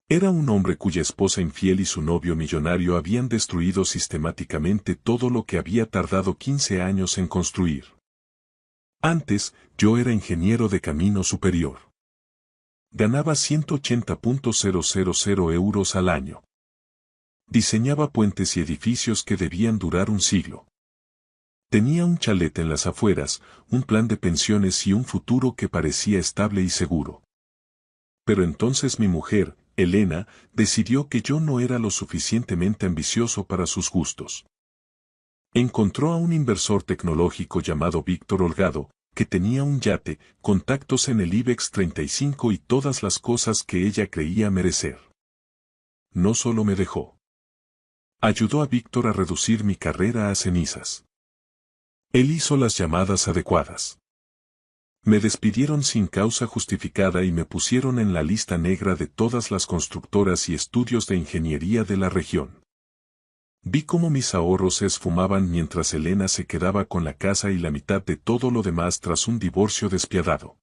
Era un hombre cuya esposa infiel y su novio millonario habían destruido sistemáticamente todo lo que había tardado 15 años en construir. Antes, yo era ingeniero de camino superior. Ganaba 180.000 euros al año. Diseñaba puentes y edificios que debían durar un siglo. Tenía un chalet en las afueras, un plan de pensiones y un futuro que parecía estable y seguro. Pero entonces mi mujer, Elena, decidió que yo no era lo suficientemente ambicioso para sus gustos. Encontró a un inversor tecnológico llamado Víctor Holgado, que tenía un yate, contactos en el IBEX 35 y todas las cosas que ella creía merecer. No solo me dejó. Ayudó a Víctor a reducir mi carrera a cenizas. Él hizo las llamadas adecuadas. Me despidieron sin causa justificada y me pusieron en la lista negra de todas las constructoras y estudios de ingeniería de la región. Vi cómo mis ahorros se esfumaban mientras Elena se quedaba con la casa y la mitad de todo lo demás tras un divorcio despiadado.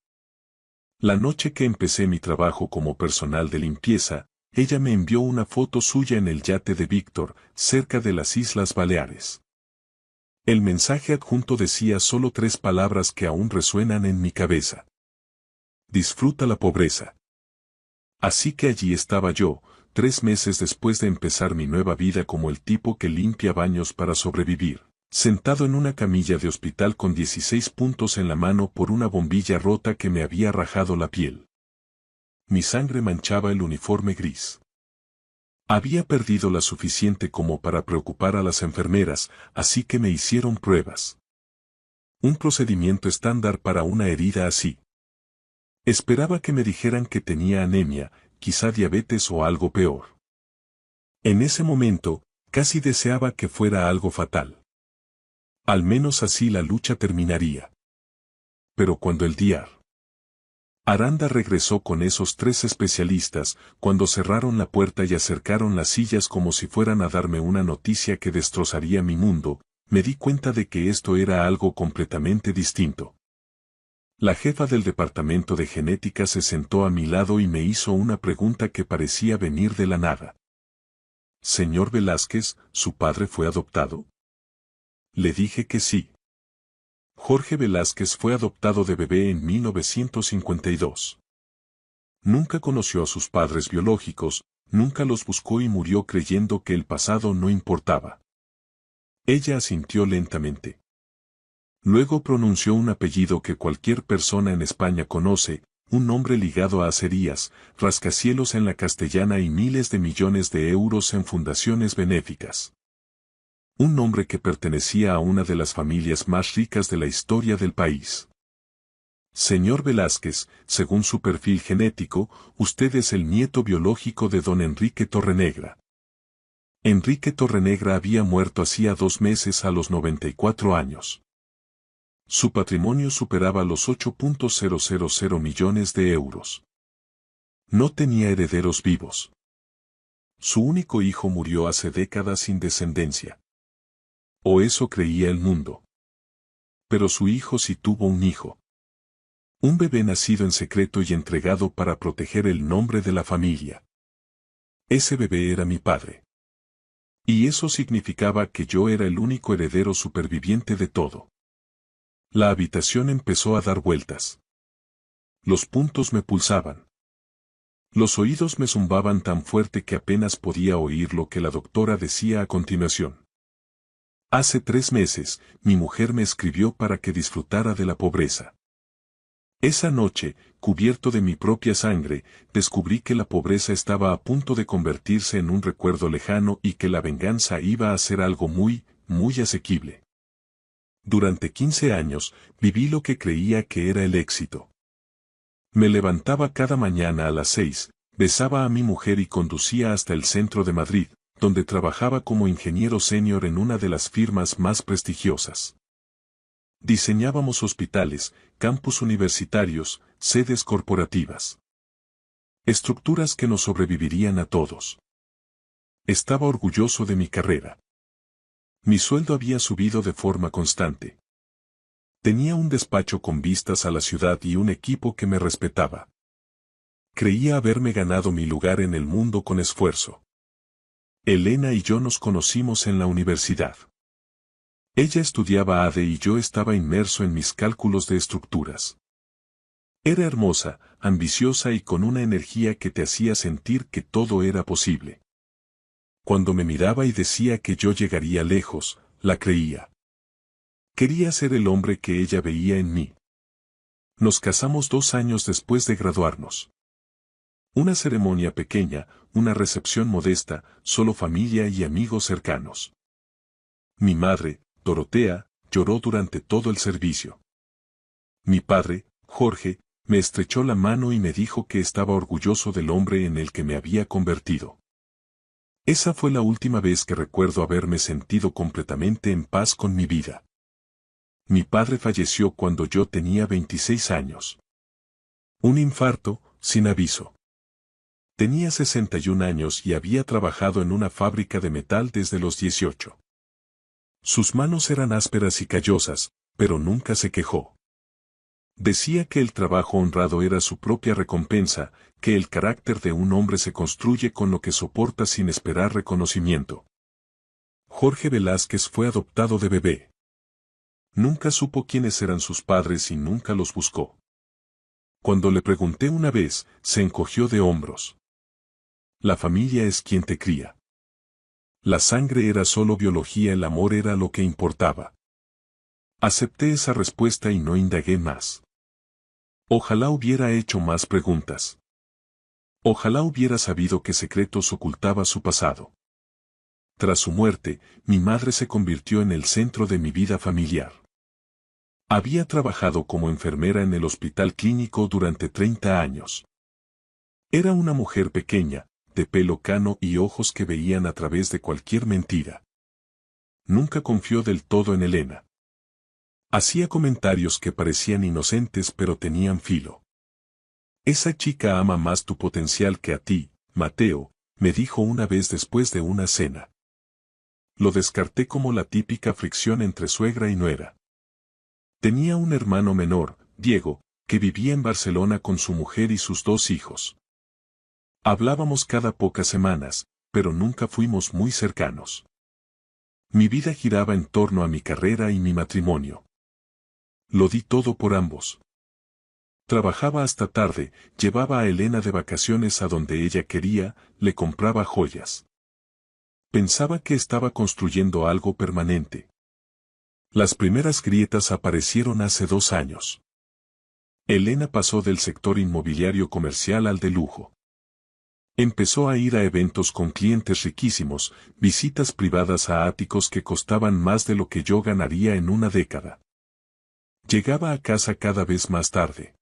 La noche que empecé mi trabajo como personal de limpieza, ella me envió una foto suya en el yate de Víctor, cerca de las Islas Baleares. El mensaje adjunto decía solo 3 palabras que aún resuenan en mi cabeza. Disfruta la pobreza. Así que allí estaba yo, 3 meses después de empezar mi nueva vida como el tipo que limpia baños para sobrevivir, sentado en una camilla de hospital con 16 puntos en la mano por una bombilla rota que me había rajado la piel. Mi sangre manchaba el uniforme gris. Había perdido la suficiente como para preocupar a las enfermeras, así que me hicieron pruebas. Un procedimiento estándar para una herida así. Esperaba que me dijeran que tenía anemia, quizá diabetes o algo peor. En ese momento, casi deseaba que fuera algo fatal. Al menos así la lucha terminaría. Pero cuando el Dr. Aranda regresó con esos 3 especialistas, cuando cerraron la puerta y acercaron las sillas como si fueran a darme una noticia que destrozaría mi mundo, me di cuenta de que esto era algo completamente distinto. La jefa del departamento de genética se sentó a mi lado y me hizo una pregunta que parecía venir de la nada. Señor Velázquez, ¿su padre fue adoptado? Le dije que sí. Jorge Velázquez fue adoptado de bebé en 1952. Nunca conoció a sus padres biológicos, nunca los buscó y murió creyendo que el pasado no importaba. Ella asintió lentamente. Luego pronunció un apellido que cualquier persona en España conoce, un nombre ligado a acerías, rascacielos en la Castellana y miles de millones de euros en fundaciones benéficas. Un nombre que pertenecía a una de las familias más ricas de la historia del país. Señor Velázquez, según su perfil genético, usted es el nieto biológico de don Enrique Torrenegra. Enrique Torrenegra había muerto hacía 2 meses a los 94 años. Su patrimonio superaba los 8.000 millones de euros. No tenía herederos vivos. Su único hijo murió hace décadas sin descendencia. O eso creía el mundo. Pero su hijo sí tuvo un hijo. Un bebé nacido en secreto y entregado para proteger el nombre de la familia. Ese bebé era mi padre. Y eso significaba que yo era el único heredero superviviente de todo. La habitación empezó a dar vueltas. Los puntos me pulsaban. Los oídos me zumbaban tan fuerte que apenas podía oír lo que la doctora decía a continuación. Hace 3 meses, mi mujer me escribió para que disfrutara de la pobreza. Esa noche, cubierto de mi propia sangre, descubrí que la pobreza estaba a punto de convertirse en un recuerdo lejano y que la venganza iba a ser algo muy, muy asequible. Durante 15 años, viví lo que creía que era el éxito. Me levantaba cada mañana a las 6, Besaba a mi mujer y conducía hasta el centro de Madrid, donde trabajaba como ingeniero senior en una de las firmas más prestigiosas. Diseñábamos hospitales, campus universitarios, sedes corporativas. Estructuras que nos sobrevivirían a todos. Estaba orgulloso de mi carrera. Mi sueldo había subido de forma constante. Tenía un despacho con vistas a la ciudad y un equipo que me respetaba. Creía haberme ganado mi lugar en el mundo con esfuerzo. Elena y yo nos conocimos en la universidad. Ella estudiaba ADE y yo estaba inmerso en mis cálculos de estructuras. Era hermosa, ambiciosa y con una energía que te hacía sentir que todo era posible. Cuando me miraba y decía que yo llegaría lejos, la creía. Quería ser el hombre que ella veía en mí. Nos casamos 2 años después de graduarnos. Una ceremonia pequeña, una recepción modesta, solo familia y amigos cercanos. Mi madre, Dorotea, lloró durante todo el servicio. Mi padre, Jorge, me estrechó la mano y me dijo que estaba orgulloso del hombre en el que me había convertido. Esa fue la última vez que recuerdo haberme sentido completamente en paz con mi vida. Mi padre falleció cuando yo tenía 26 años. Un infarto, sin aviso. Tenía 61 años y había trabajado en una fábrica de metal desde los 18. Sus manos eran ásperas y callosas, pero nunca se quejó. Decía que el trabajo honrado era su propia recompensa, que el carácter de un hombre se construye con lo que soporta sin esperar reconocimiento. Jorge Velázquez fue adoptado de bebé. Nunca supo quiénes eran sus padres y nunca los buscó. Cuando le pregunté una vez, se encogió de hombros. La familia es quien te cría. La sangre era solo biología, el amor era lo que importaba. Acepté esa respuesta y no indagué más. Ojalá hubiera hecho más preguntas. Ojalá hubiera sabido qué secretos ocultaba su pasado. Tras su muerte, mi madre se convirtió en el centro de mi vida familiar. Había trabajado como enfermera en el hospital clínico durante 30 años. Era una mujer pequeña, de pelo cano y ojos que veían a través de cualquier mentira. Nunca confió del todo en Elena. Hacía comentarios que parecían inocentes pero tenían filo. Esa chica ama más tu potencial que a ti, Mateo, me dijo una vez después de una cena. Lo descarté como la típica fricción entre suegra y nuera. Tenía un hermano menor, Diego, que vivía en Barcelona con su mujer y sus 2 hijos. Hablábamos cada pocas semanas, pero nunca fuimos muy cercanos. Mi vida giraba en torno a mi carrera y mi matrimonio. Lo di todo por ambos. Trabajaba hasta tarde, llevaba a Elena de vacaciones a donde ella quería, le compraba joyas. Pensaba que estaba construyendo algo permanente. Las primeras grietas aparecieron hace 2 años. Elena pasó del sector inmobiliario comercial al de lujo. Empezó a ir a eventos con clientes riquísimos, visitas privadas a áticos que costaban más de lo que yo ganaría en una década. Llegaba a casa cada vez más tarde.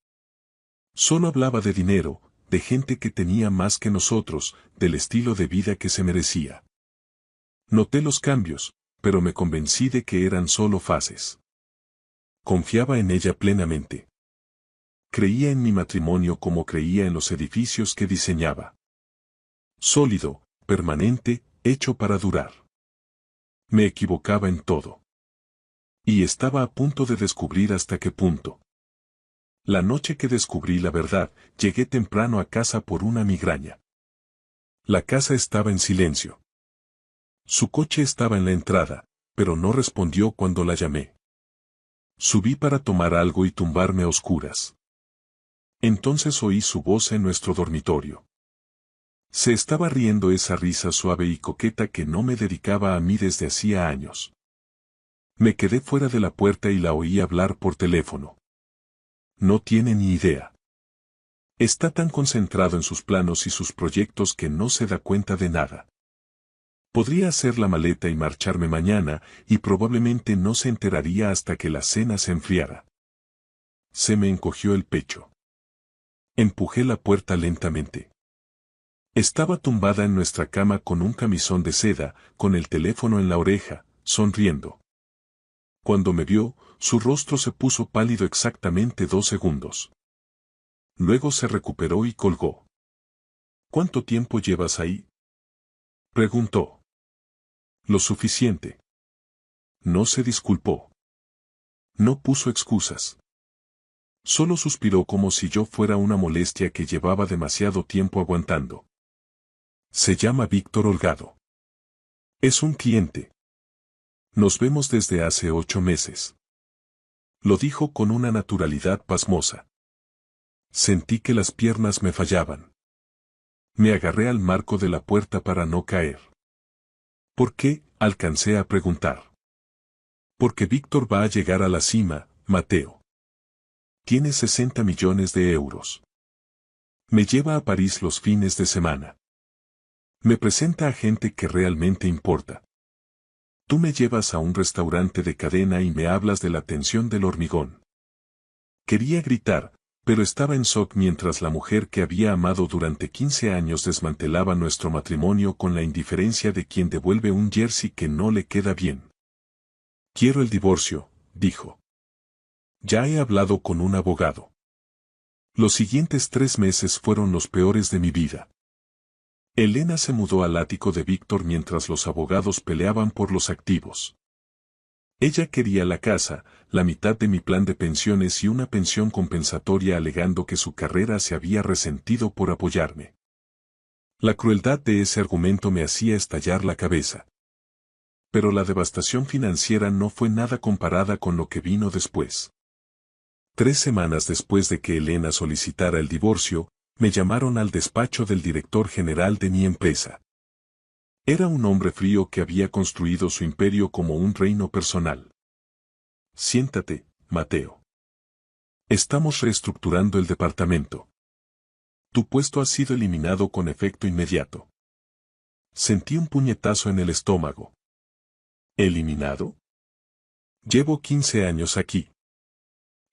Solo hablaba de dinero, de gente que tenía más que nosotros, del estilo de vida que se merecía. Noté los cambios, pero me convencí de que eran solo fases. Confiaba en ella plenamente. Creía en mi matrimonio como creía en los edificios que diseñaba. Sólido, permanente, hecho para durar. Me equivocaba en todo. Y estaba a punto de descubrir hasta qué punto. La noche que descubrí la verdad, llegué temprano a casa por una migraña. La casa estaba en silencio. Su coche estaba en la entrada, pero no respondió cuando la llamé. Subí para tomar algo y tumbarme a oscuras. Entonces oí su voz en nuestro dormitorio. Se estaba riendo, esa risa suave y coqueta que no me dedicaba a mí desde hacía años. Me quedé fuera de la puerta y la oí hablar por teléfono. No tiene ni idea. Está tan concentrado en sus planos y sus proyectos que no se da cuenta de nada. Podría hacer la maleta y marcharme mañana, y probablemente no se enteraría hasta que la cena se enfriara. Se me encogió el pecho. Empujé la puerta lentamente. Estaba tumbada en nuestra cama con un camisón de seda, con el teléfono en la oreja, sonriendo. Cuando me vio, su rostro se puso pálido exactamente 2 segundos. Luego se recuperó y colgó. ¿Cuánto tiempo llevas ahí?, preguntó. Lo suficiente. No se disculpó. No puso excusas. Solo suspiró como si yo fuera una molestia que llevaba demasiado tiempo aguantando. Se llama Víctor Holgado. Es un cliente. Nos vemos desde hace 8 meses. Lo dijo con una naturalidad pasmosa. Sentí que las piernas me fallaban. Me agarré al marco de la puerta para no caer. ¿Por qué?, alcancé a preguntar. Porque Víctor va a llegar a la cima, Mateo. Tiene 60 millones de euros. Me lleva a París los fines de semana. Me presenta a gente que realmente importa. Tú me llevas a un restaurante de cadena y me hablas de la tensión del hormigón. Quería gritar, pero estaba en shock mientras la mujer que había amado durante 15 años desmantelaba nuestro matrimonio con la indiferencia de quien devuelve un jersey que no le queda bien. Quiero el divorcio, dijo. Ya he hablado con un abogado. Los siguientes 3 meses fueron los peores de mi vida. Elena se mudó al ático de Víctor mientras los abogados peleaban por los activos. Ella quería la casa, la mitad de mi plan de pensiones y una pensión compensatoria alegando que su carrera se había resentido por apoyarme. La crueldad de ese argumento me hacía estallar la cabeza. Pero la devastación financiera no fue nada comparada con lo que vino después. 3 semanas después de que Elena solicitara el divorcio, me llamaron al despacho del director general de mi empresa. Era un hombre frío que había construido su imperio como un reino personal. Siéntate, Mateo. Estamos reestructurando el departamento. Tu puesto ha sido eliminado con efecto inmediato. Sentí un puñetazo en el estómago. ¿Eliminado? Llevo 15 años aquí.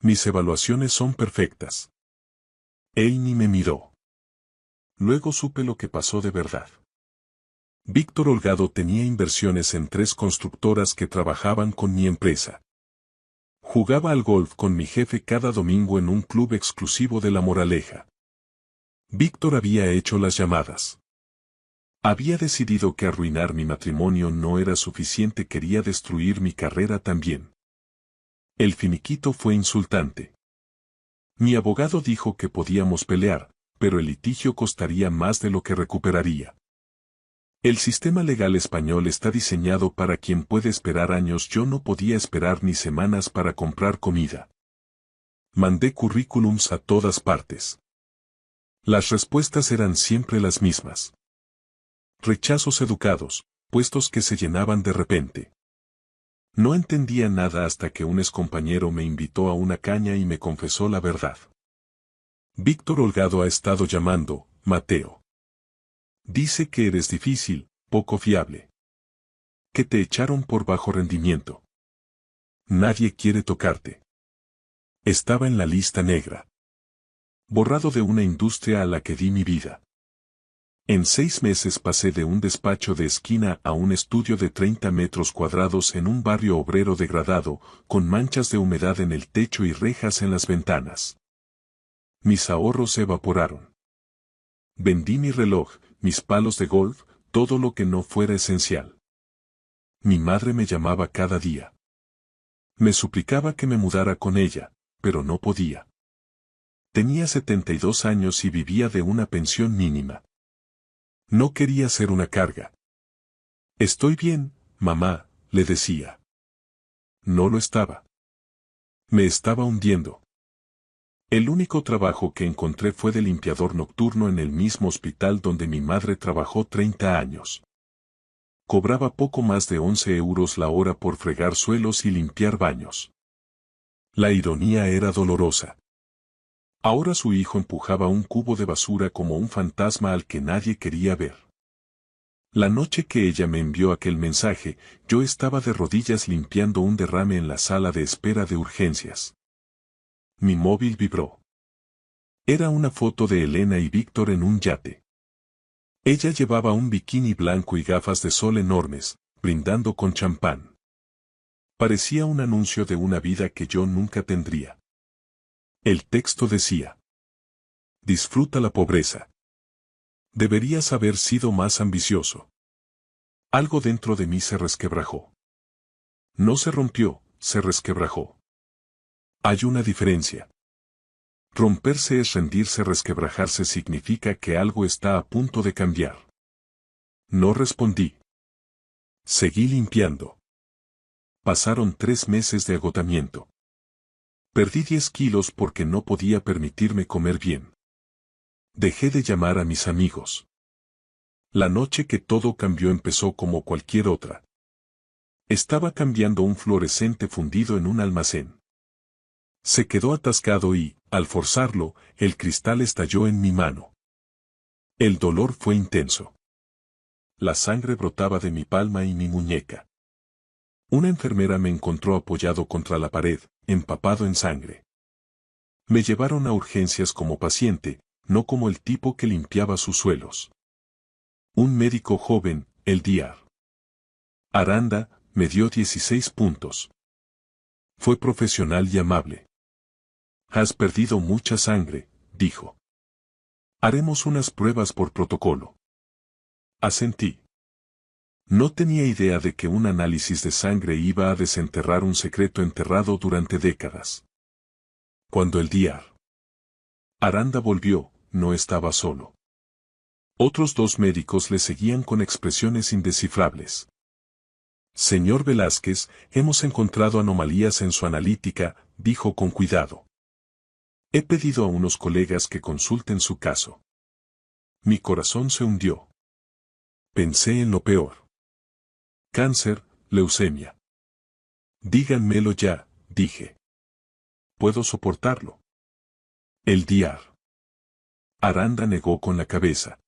Mis evaluaciones son perfectas. Amy me miró. Luego supe lo que pasó de verdad. Víctor Holgado tenía inversiones en 3 constructoras que trabajaban con mi empresa. Jugaba al golf con mi jefe cada domingo en un club exclusivo de La Moraleja. Víctor había hecho las llamadas. Había decidido que arruinar mi matrimonio no era suficiente, quería destruir mi carrera también. El finiquito fue insultante. Mi abogado dijo que podíamos pelear, pero el litigio costaría más de lo que recuperaría. El sistema legal español está diseñado para quien puede esperar años. Yo no podía esperar ni semanas para comprar comida. Mandé currículums a todas partes. Las respuestas eran siempre las mismas. Rechazos educados, puestos que se llenaban de repente. No entendía nada hasta que un excompañero me invitó a una caña y me confesó la verdad. Víctor Holgado ha estado llamando, Mateo. Dice que eres difícil, poco fiable. Que te echaron por bajo rendimiento. Nadie quiere tocarte. Estaba en la lista negra. Borrado de una industria a la que di mi vida. En 6 meses pasé de un despacho de esquina a un estudio de 30 metros cuadrados en un barrio obrero degradado, con manchas de humedad en el techo y rejas en las ventanas. Mis ahorros se evaporaron. Vendí mi reloj, mis palos de golf, todo lo que no fuera esencial. Mi madre me llamaba cada día. Me suplicaba que me mudara con ella, pero no podía. Tenía 72 años y vivía de una pensión mínima. No quería ser una carga. Estoy bien, mamá, le decía. No lo estaba. Me estaba hundiendo. El único trabajo que encontré fue de limpiador nocturno en el mismo hospital donde mi madre trabajó 30 años. Cobraba poco más de 11 euros la hora por fregar suelos y limpiar baños. La ironía era dolorosa. Ahora su hijo empujaba un cubo de basura como un fantasma al que nadie quería ver. La noche que ella me envió aquel mensaje, yo estaba de rodillas limpiando un derrame en la sala de espera de urgencias. Mi móvil vibró. Era una foto de Elena y Víctor en un yate. Ella llevaba un bikini blanco y gafas de sol enormes, brindando con champán. Parecía un anuncio de una vida que yo nunca tendría. El texto decía: disfruta la pobreza. Deberías haber sido más ambicioso. Algo dentro de mí se resquebrajó. No se rompió, se resquebrajó. Hay una diferencia. Romperse es rendirse, resquebrajarse significa que algo está a punto de cambiar. No respondí. Seguí limpiando. Pasaron 3 meses de agotamiento. Perdí 10 kilos porque no podía permitirme comer bien. Dejé de llamar a mis amigos. La noche que todo cambió empezó como cualquier otra. Estaba cambiando un fluorescente fundido en un almacén. Se quedó atascado y, al forzarlo, el cristal estalló en mi mano. El dolor fue intenso. La sangre brotaba de mi palma y mi muñeca. Una enfermera me encontró apoyado contra la pared, empapado en sangre. Me llevaron a urgencias como paciente, no como el tipo que limpiaba sus suelos. Un médico joven, el Dr. Aranda, me dio 16 puntos. Fue profesional y amable. Has perdido mucha sangre, dijo. Haremos unas pruebas por protocolo. Asentí. No tenía idea de que un análisis de sangre iba a desenterrar un secreto enterrado durante décadas. Cuando el Dr. Aranda volvió, no estaba solo. Otros 2 médicos le seguían con expresiones indescifrables. Señor Velázquez, hemos encontrado anomalías en su analítica, dijo con cuidado. He pedido a unos colegas que consulten su caso. Mi corazón se hundió. Pensé en lo peor. Cáncer, leucemia. Díganmelo ya, dije. Puedo soportarlo. El Dr. Aranda negó con la cabeza.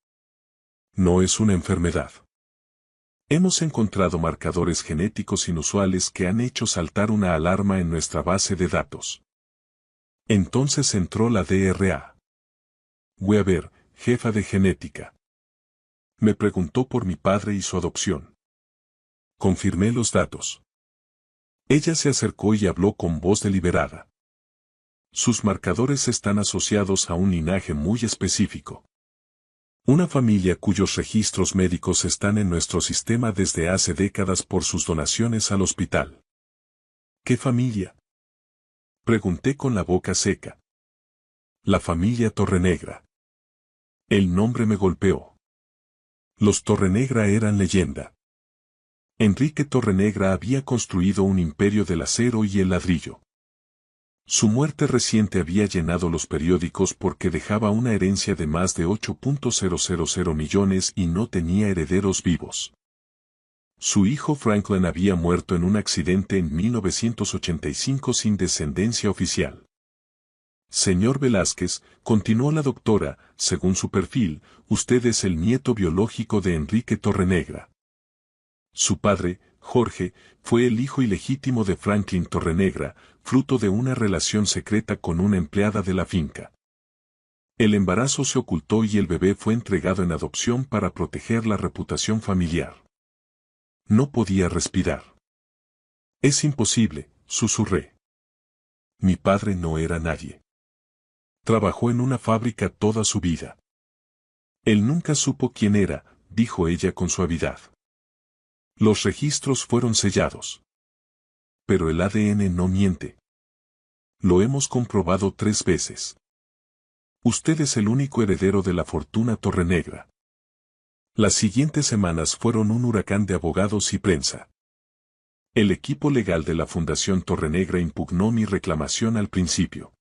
No es una enfermedad. Hemos encontrado marcadores genéticos inusuales que han hecho saltar una alarma en nuestra base de datos. Entonces entró la DRA. Weaver, jefa de genética. Me preguntó por mi padre y su adopción. Confirmé los datos. Ella se acercó y habló con voz deliberada. Sus marcadores están asociados a un linaje muy específico. Una familia cuyos registros médicos están en nuestro sistema desde hace décadas por sus donaciones al hospital. ¿Qué familia? Pregunté con la boca seca. La familia Torrenegra. El nombre me golpeó. Los Torrenegra eran leyenda. Enrique Torrenegra había construido un imperio del acero y el ladrillo. Su muerte reciente había llenado los periódicos porque dejaba una herencia de más de 8.000 millones y no tenía herederos vivos. Su hijo Franklin había muerto en un accidente en 1985 sin descendencia oficial. Señor Velázquez, continuó la doctora, según su perfil, usted es el nieto biológico de Enrique Torrenegra. Su padre, Jorge, fue el hijo ilegítimo de Franklin Torrenegra, fruto de una relación secreta con una empleada de la finca. El embarazo se ocultó y el bebé fue entregado en adopción para proteger la reputación familiar. No podía respirar. Es imposible, susurré. Mi padre no era nadie. Trabajó en una fábrica toda su vida. Él nunca supo quién era, dijo ella con suavidad. Los registros fueron sellados. Pero el ADN no miente. Lo hemos comprobado 3 veces. Usted es el único heredero de la fortuna Torrenegra. Las siguientes semanas fueron un huracán de abogados y prensa. El equipo legal de la Fundación Torrenegra impugnó mi reclamación al principio.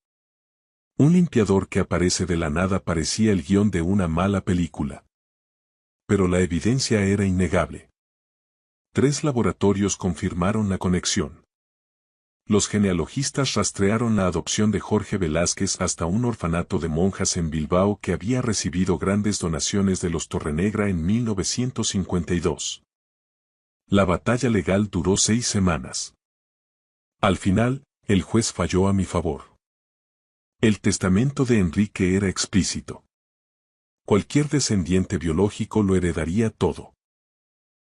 Un limpiador que aparece de la nada parecía el guión de una mala película. Pero la evidencia era innegable. 3 laboratorios confirmaron la conexión. Los genealogistas rastrearon la adopción de Jorge Velázquez hasta un orfanato de monjas en Bilbao que había recibido grandes donaciones de los Torrenegra en 1952. La batalla legal duró 6 semanas. Al final, el juez falló a mi favor. El testamento de Enrique era explícito. Cualquier descendiente biológico lo heredaría todo.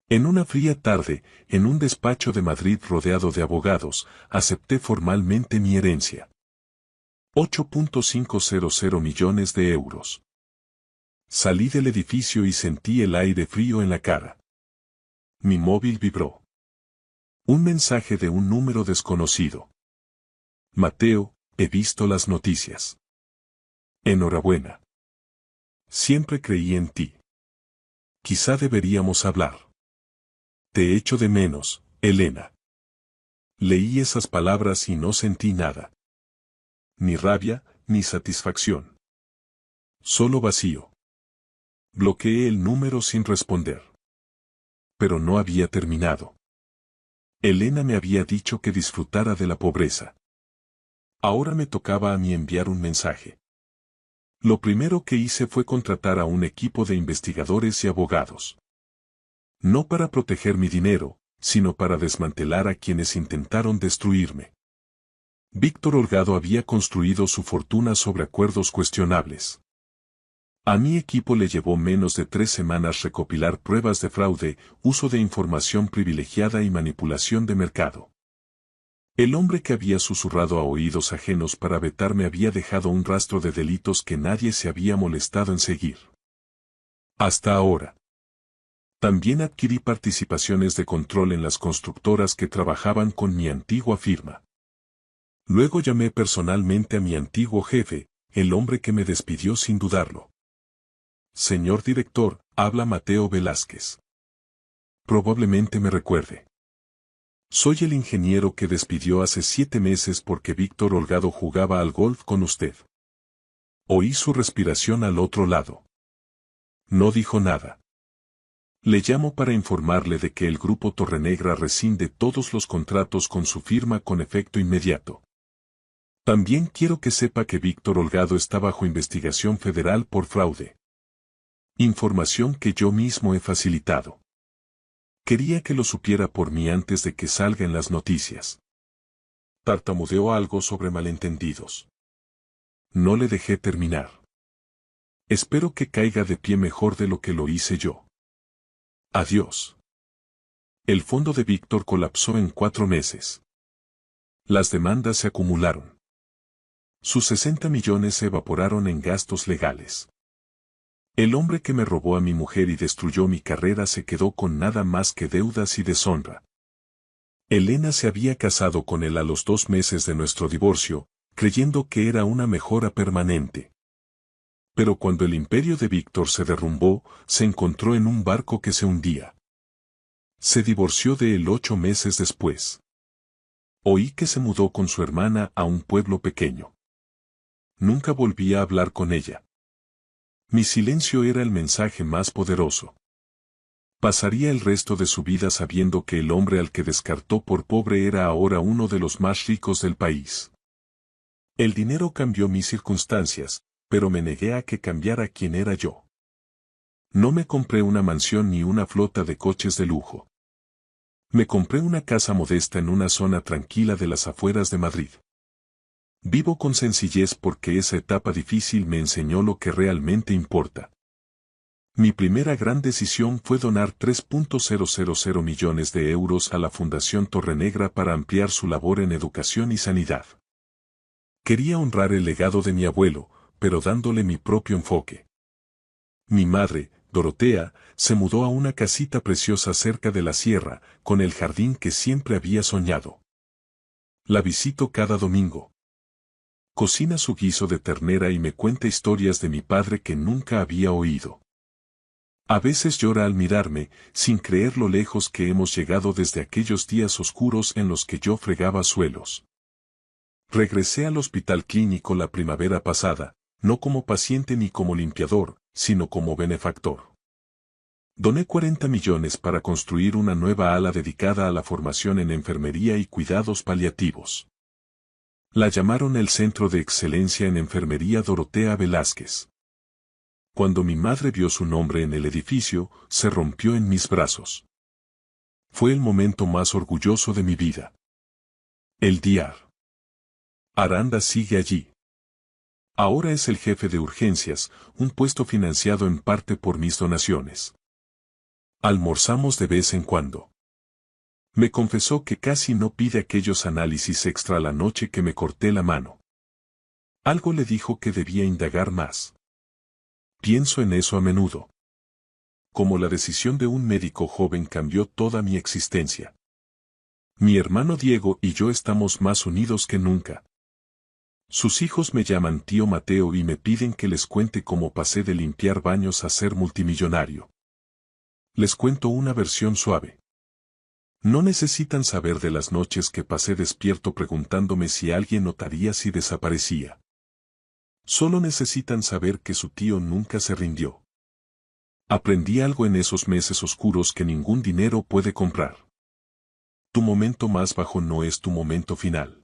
En una fría tarde, en un despacho de Madrid rodeado de abogados, acepté formalmente mi herencia. 8.500 millones de euros. Salí del edificio y sentí el aire frío en la cara. Mi móvil vibró. Un mensaje de un número desconocido. Mateo, he visto las noticias. Enhorabuena. Siempre creí en ti. Quizá deberíamos hablar. Te echo de menos, Elena. Leí esas palabras y no sentí nada. Ni rabia, ni satisfacción. Solo vacío. Bloqueé el número sin responder. Pero no había terminado. Elena me había dicho que disfrutara de la pobreza. Ahora me tocaba a mí enviar un mensaje. Lo primero que hice fue contratar a un equipo de investigadores y abogados. No para proteger mi dinero, sino para desmantelar a quienes intentaron destruirme. Víctor Holgado había construido su fortuna sobre acuerdos cuestionables. A mi equipo le llevó menos de 3 semanas recopilar pruebas de fraude, uso de información privilegiada y manipulación de mercado. El hombre que había susurrado a oídos ajenos para vetarme había dejado un rastro de delitos que nadie se había molestado en seguir. Hasta ahora. También adquirí participaciones de control en las constructoras que trabajaban con mi antigua firma. Luego llamé personalmente a mi antiguo jefe, el hombre que me despidió sin dudarlo. Señor director, habla Mateo Velázquez. Probablemente me recuerde. Soy el ingeniero que despidió hace 7 meses porque Víctor Holgado jugaba al golf con usted. Oí su respiración al otro lado. No dijo nada. Le llamo para informarle de que el Grupo Torrenegra rescinde todos los contratos con su firma con efecto inmediato. También quiero que sepa que Víctor Holgado está bajo investigación federal por fraude. Información que yo mismo he facilitado. Quería que lo supiera por mí antes de que salga en las noticias. Tartamudeó algo sobre malentendidos. No le dejé terminar. Espero que caiga de pie mejor de lo que lo hice yo. Adiós. El fondo de Víctor colapsó en 4 meses. Las demandas se acumularon. Sus 60 millones se evaporaron en gastos legales. El hombre que me robó a mi mujer y destruyó mi carrera se quedó con nada más que deudas y deshonra. Elena se había casado con él a los 2 meses de nuestro divorcio, creyendo que era una mejora permanente. Pero cuando el imperio de Víctor se derrumbó, se encontró en un barco que se hundía. Se divorció de él 8 meses después. Oí que se mudó con su hermana a un pueblo pequeño. Nunca volví a hablar con ella. Mi silencio era el mensaje más poderoso. Pasaría el resto de su vida sabiendo que el hombre al que descartó por pobre era ahora uno de los más ricos del país. El dinero cambió mis circunstancias, pero me negué a que cambiara quién era yo. No me compré una mansión ni una flota de coches de lujo. Me compré una casa modesta en una zona tranquila de las afueras de Madrid. Vivo con sencillez porque esa etapa difícil me enseñó lo que realmente importa. Mi primera gran decisión fue donar 3.000 millones de euros a la Fundación Torrenegra para ampliar su labor en educación y sanidad. Quería honrar el legado de mi abuelo, pero dándole mi propio enfoque. Mi madre, Dorotea, se mudó a una casita preciosa cerca de la sierra, con el jardín que siempre había soñado. La visito cada domingo. Cocina su guiso de ternera y me cuenta historias de mi padre que nunca había oído. A veces llora al mirarme, sin creer lo lejos que hemos llegado desde aquellos días oscuros en los que yo fregaba suelos. Regresé al hospital clínico la primavera pasada, no como paciente ni como limpiador, sino como benefactor. Doné 40 millones para construir una nueva ala dedicada a la formación en enfermería y cuidados paliativos. La llamaron el Centro de Excelencia en Enfermería Dorotea Velázquez. Cuando mi madre vio su nombre en el edificio, se rompió en mis brazos. Fue el momento más orgulloso de mi vida. El DIAR. Aranda sigue allí. Ahora es el jefe de urgencias, un puesto financiado en parte por mis donaciones. Almorzamos de vez en cuando. Me confesó que casi no pide aquellos análisis extra la noche que me corté la mano. Algo le dijo que debía indagar más. Pienso en eso a menudo. Como la decisión de un médico joven cambió toda mi existencia. Mi hermano Diego y yo estamos más unidos que nunca. Sus hijos me llaman tío Mateo y me piden que les cuente cómo pasé de limpiar baños a ser multimillonario. Les cuento una versión suave. No necesitan saber de las noches que pasé despierto preguntándome si alguien notaría si desaparecía. Solo necesitan saber que su tío nunca se rindió. Aprendí algo en esos meses oscuros que ningún dinero puede comprar. Tu momento más bajo no es tu momento final.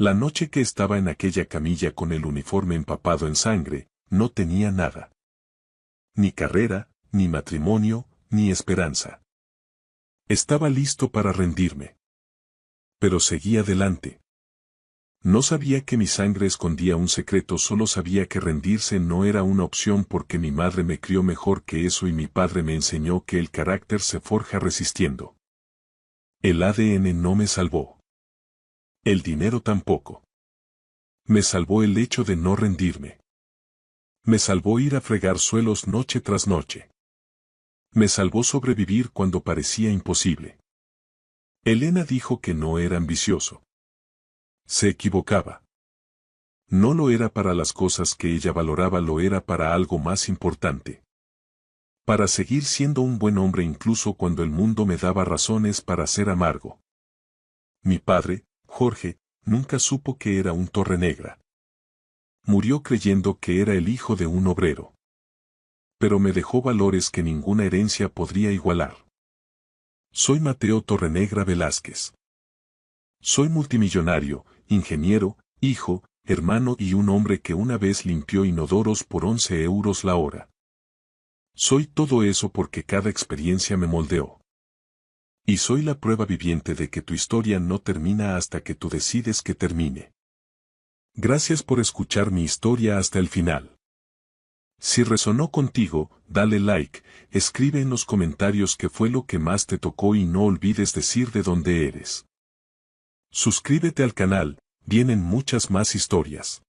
La noche que estaba en aquella camilla con el uniforme empapado en sangre, no tenía nada. Ni carrera, ni matrimonio, ni esperanza. Estaba listo para rendirme. Pero seguí adelante. No sabía que mi sangre escondía un secreto, solo sabía que rendirse no era una opción porque mi madre me crió mejor que eso y mi padre me enseñó que el carácter se forja resistiendo. El ADN no me salvó. El dinero tampoco. Me salvó el hecho de no rendirme. Me salvó ir a fregar suelos noche tras noche. Me salvó sobrevivir cuando parecía imposible. Elena dijo que no era ambicioso. Se equivocaba. No lo era para las cosas que ella valoraba, lo era para algo más importante. Para seguir siendo un buen hombre incluso cuando el mundo me daba razones para ser amargo. Mi padre, Jorge, nunca supo que era un Torrenegra. Murió creyendo que era el hijo de un obrero. Pero me dejó valores que ninguna herencia podría igualar. Soy Mateo Torrenegra Velázquez. Soy multimillonario, ingeniero, hijo, hermano y un hombre que una vez limpió inodoros por 11 euros la hora. Soy todo eso porque cada experiencia me moldeó. Y soy la prueba viviente de que tu historia no termina hasta que tú decides que termine. Gracias por escuchar mi historia hasta el final. Si resonó contigo, dale like, escribe en los comentarios qué fue lo que más te tocó y no olvides decir de dónde eres. Suscríbete al canal, vienen muchas más historias.